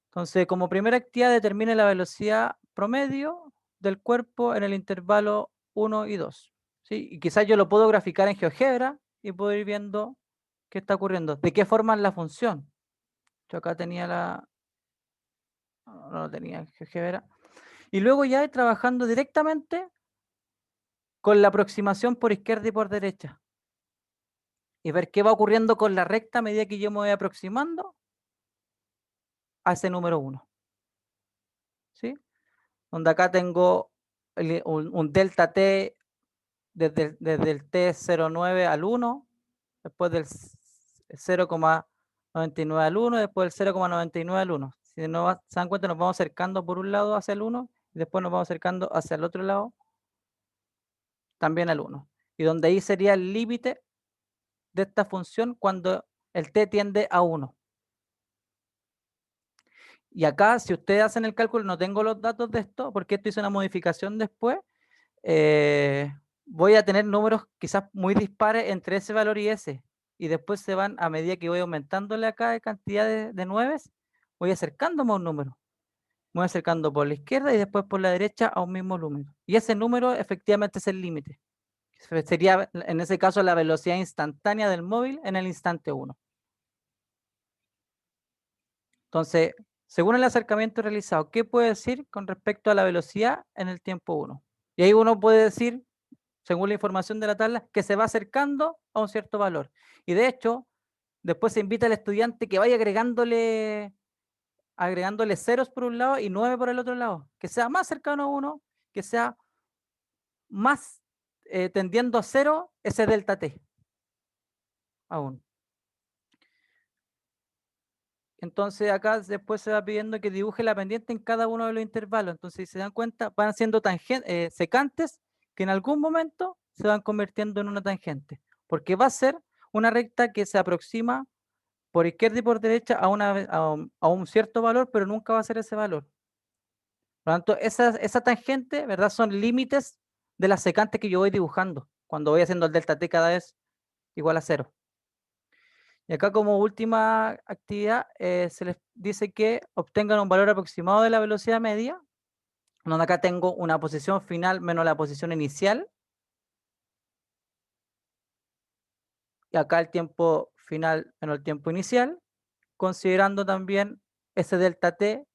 Entonces, como primera actividad, determine la velocidad promedio del cuerpo en el intervalo 1 y 2. ¿Sí? Y quizás yo lo puedo graficar en GeoGebra y puedo ir viendo qué está ocurriendo. ¿De qué forma es la función? Yo acá tenía no tenía en GeoGebra. Y luego ya ir trabajando directamente con la aproximación por izquierda y por derecha. Y ver qué va ocurriendo con la recta a medida que yo me voy aproximando a ese número 1. ¿Sí? Donde acá tengo un delta t desde el T09 al 1, después del 0,99 al 1, después del 0,99 al 1. Si no se dan cuenta, nos vamos acercando por un lado hacia el 1 y después nos vamos acercando hacia el otro lado también al 1. Y donde ahí sería el límite de esta función cuando el t tiende a 1. Y acá, si ustedes hacen el cálculo, no tengo los datos de esto, porque esto hizo una modificación después, voy a tener números quizás muy dispares entre ese valor y ese. Y después se van, a medida que voy aumentándole acá de cantidad de 9, voy acercándome a un número. Me voy acercando por la izquierda y después por la derecha a un mismo número. Y ese número efectivamente es el límite. Sería, en ese caso, la velocidad instantánea del móvil en el instante 1. Entonces, según el acercamiento realizado, ¿qué puede decir con respecto a la velocidad en el tiempo 1? Y ahí uno puede decir, según la información de la tabla, que se va acercando a un cierto valor. Y de hecho, después se invita al estudiante que vaya agregándole ceros por un lado y 9 por el otro lado. Que sea más cercano a 1, que sea más tendiendo a 0 ese delta t aún. Entonces acá después se va pidiendo que dibuje la pendiente en cada uno de los intervalos. Entonces, si se dan cuenta, van siendo secantes que en algún momento se van convirtiendo en una tangente. Porque va a ser una recta que se aproxima por izquierda y por derecha a un cierto valor, pero nunca va a ser ese valor. Por lo tanto, esa tangente, ¿verdad? Son límites de las secantes que yo voy dibujando cuando voy haciendo el delta t cada vez igual a 0. Y acá como última actividad se les dice que obtengan un valor aproximado de la velocidad media, donde acá tengo una posición final menos la posición inicial. Y acá el tiempo final menos el tiempo inicial, considerando también ese delta t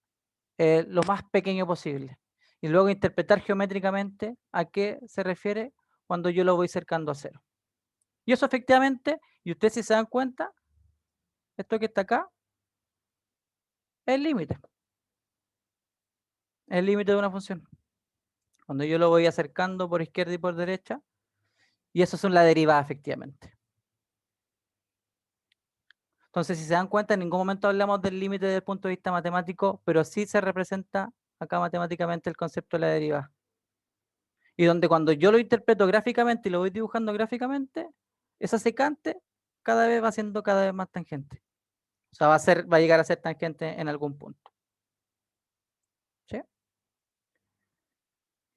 lo más pequeño posible. Y luego interpretar geométricamente a qué se refiere cuando yo lo voy cercando a 0. Y eso efectivamente, y ustedes si se dan cuenta, esto que está acá, es el límite. El límite de una función. Cuando yo lo voy acercando por izquierda y por derecha, y eso son la derivada efectivamente. Entonces, si se dan cuenta, en ningún momento hablamos del límite desde el punto de vista matemático, pero sí se representa acá matemáticamente el concepto de la derivada. Y donde cuando yo lo interpreto gráficamente y lo voy dibujando gráficamente, esa secante cada vez va siendo cada vez más tangente. O sea, va a llegar a ser tangente en algún punto. ¿Sí?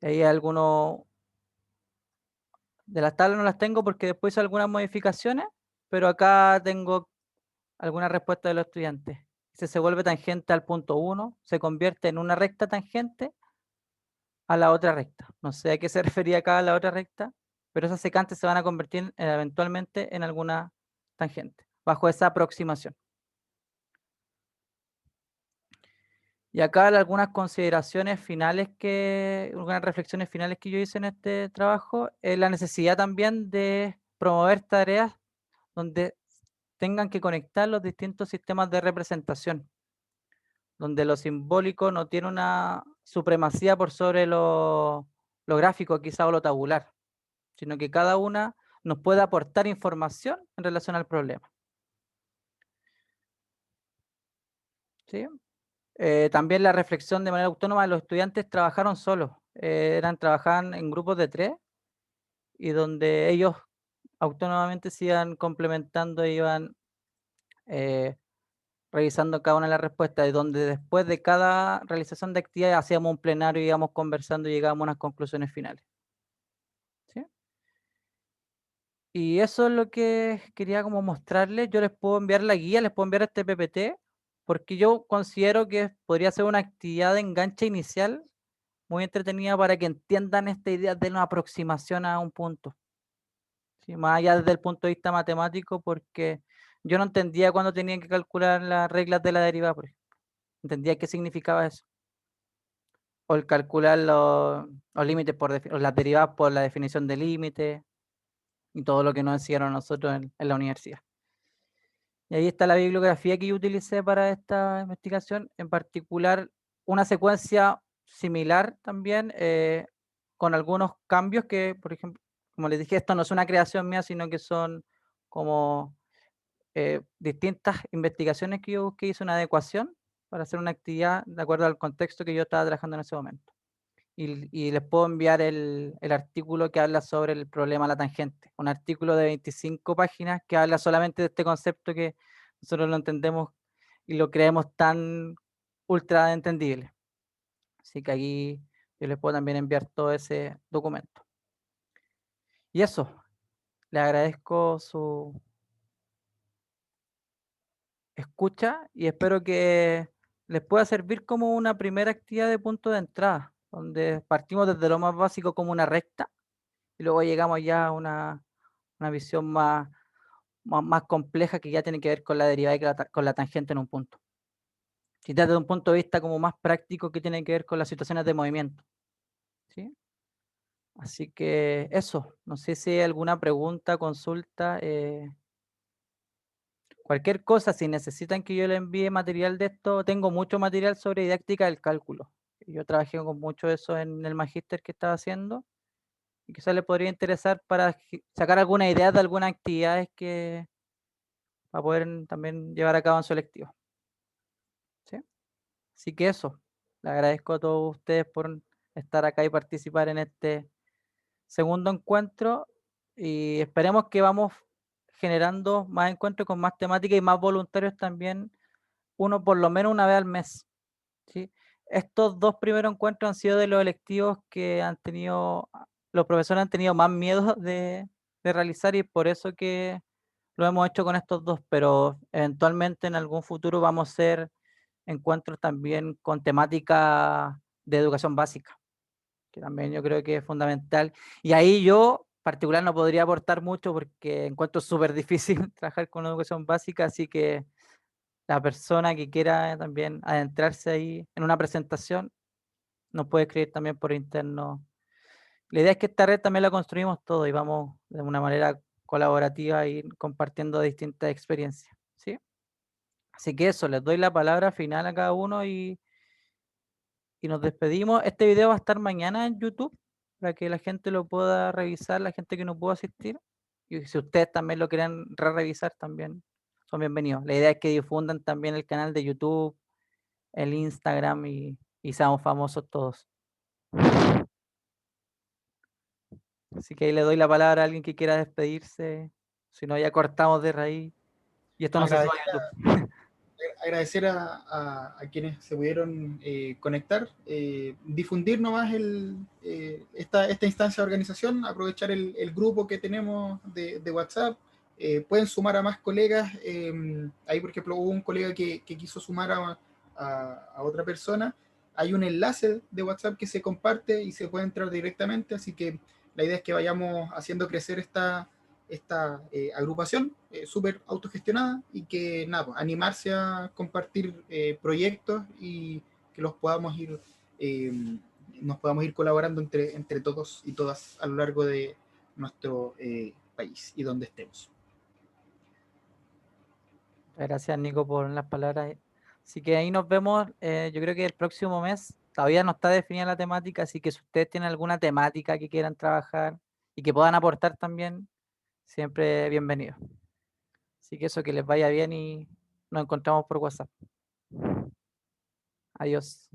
Y ahí algunos de las tablas no las tengo porque después hice algunas modificaciones, pero acá tengo algunas respuestas de los estudiantes. Se vuelve tangente al punto 1, se convierte en una recta tangente a la otra recta. No sé a qué se refería acá a la otra recta, pero esas secantes se van a convertir eventualmente en alguna tangente, bajo esa aproximación. Y acá algunas consideraciones finales algunas reflexiones finales que yo hice en este trabajo, es la necesidad también de promover tareas donde tengan que conectar los distintos sistemas de representación, donde lo simbólico no tiene una supremacía por sobre lo gráfico quizá o lo tabular, sino que cada una nos puede aportar información en relación al problema. ¿Sí? También la reflexión de manera autónoma, los estudiantes trabajaron solos, trabajaban en grupos de 3 y donde ellos autónomamente se iban complementando, iban revisando cada una de las respuestas, y donde después de cada realización de actividad hacíamos un plenario, íbamos conversando y llegábamos a unas conclusiones finales. ¿Sí? Y eso es lo que quería como mostrarles. Yo les puedo enviar la guía, les puedo enviar este PPT, porque yo considero que podría ser una actividad de enganche inicial muy entretenida para que entiendan esta idea de una aproximación a un punto. ¿Sí? Más allá desde el punto de vista matemático, porque yo no entendía cuándo tenía que calcular las reglas de la derivada, por ejemplo. Entendía qué significaba eso. O el calcular los límites o las derivadas por la definición de límite y todo lo que nos enseñaron nosotros en la universidad. Y ahí está la bibliografía que yo utilicé para esta investigación, en particular una secuencia similar también, con algunos cambios que, por ejemplo, como les dije, esto no es una creación mía, sino que son como distintas investigaciones que yo busqué, hice una adecuación para hacer una actividad de acuerdo al contexto que yo estaba trabajando en ese momento. Y les puedo enviar el artículo que habla sobre el problema de la tangente, un artículo de 25 páginas que habla solamente de este concepto que nosotros lo entendemos y lo creemos tan ultra entendible. Así que aquí yo les puedo también enviar todo ese documento. Y eso, le agradezco su escucha y espero que les pueda servir como una primera actividad de punto de entrada, donde partimos desde lo más básico como una recta y luego llegamos ya a una visión más compleja que ya tiene que ver con la derivada y con la tangente en un punto. Y desde un punto de vista como más práctico que tiene que ver con las situaciones de movimiento. ¿Sí? Así que eso, no sé si hay alguna pregunta, consulta, cualquier cosa, si necesitan que yo les envíe material de esto, tengo mucho material sobre didáctica del cálculo. Yo trabajé con mucho de eso en el magíster que estaba haciendo y quizás les podría interesar para sacar alguna idea de algunas actividades que para poder también llevar a cabo en su electivo. ¿Sí? Así que eso, le agradezco a todos ustedes por estar acá y participar en este segundo encuentro y esperemos que vamos generando más encuentros con más temáticas y más voluntarios también, uno por lo menos una vez al mes. ¿Sí? Estos 2 primeros encuentros han sido de los electivos que los profesores han tenido más miedo de realizar y por eso que lo hemos hecho con estos 2, pero eventualmente en algún futuro vamos a hacer encuentros también con temática de educación básica, que también yo creo que es fundamental. Y ahí yo, particular, no podría aportar mucho porque encuentro súper difícil trabajar con educación básica, así que la persona que quiera también adentrarse ahí en una presentación nos puede escribir también por interno. La idea es que esta red también la construimos todo y vamos de una manera colaborativa y compartiendo distintas experiencias, ¿sí? Así que eso, les doy la palabra final a cada uno y nos despedimos. Este video va a estar mañana en YouTube para que la gente lo pueda revisar, la gente que no pudo asistir. Y si ustedes también lo quieren revisar también, son bienvenidos. La idea es que difundan también el canal de YouTube, el Instagram y seamos famosos todos. Así que ahí le doy la palabra a alguien que quiera despedirse, si no ya cortamos de raíz y esto no se sube a YouTube. Agradecer a quienes se pudieron conectar, difundir nomás esta instancia de organización, aprovechar el grupo que tenemos de WhatsApp, pueden sumar a más colegas, ahí por ejemplo hubo un colega que quiso sumar a otra persona, hay un enlace de WhatsApp que se comparte y se puede entrar directamente, así que la idea es que vayamos haciendo crecer esta agrupación súper autogestionada y que nada, pues, animarse a compartir proyectos y que los podamos ir nos podamos ir colaborando entre todos y todas a lo largo de nuestro país y donde estemos. Gracias, Nico, por las palabras. Así que ahí nos vemos. Yo creo que el próximo mes todavía no está definida la temática, así que si ustedes tienen alguna temática que quieran trabajar y que puedan aportar también, siempre bienvenido. Así que eso, que les vaya bien y nos encontramos por WhatsApp. Adiós.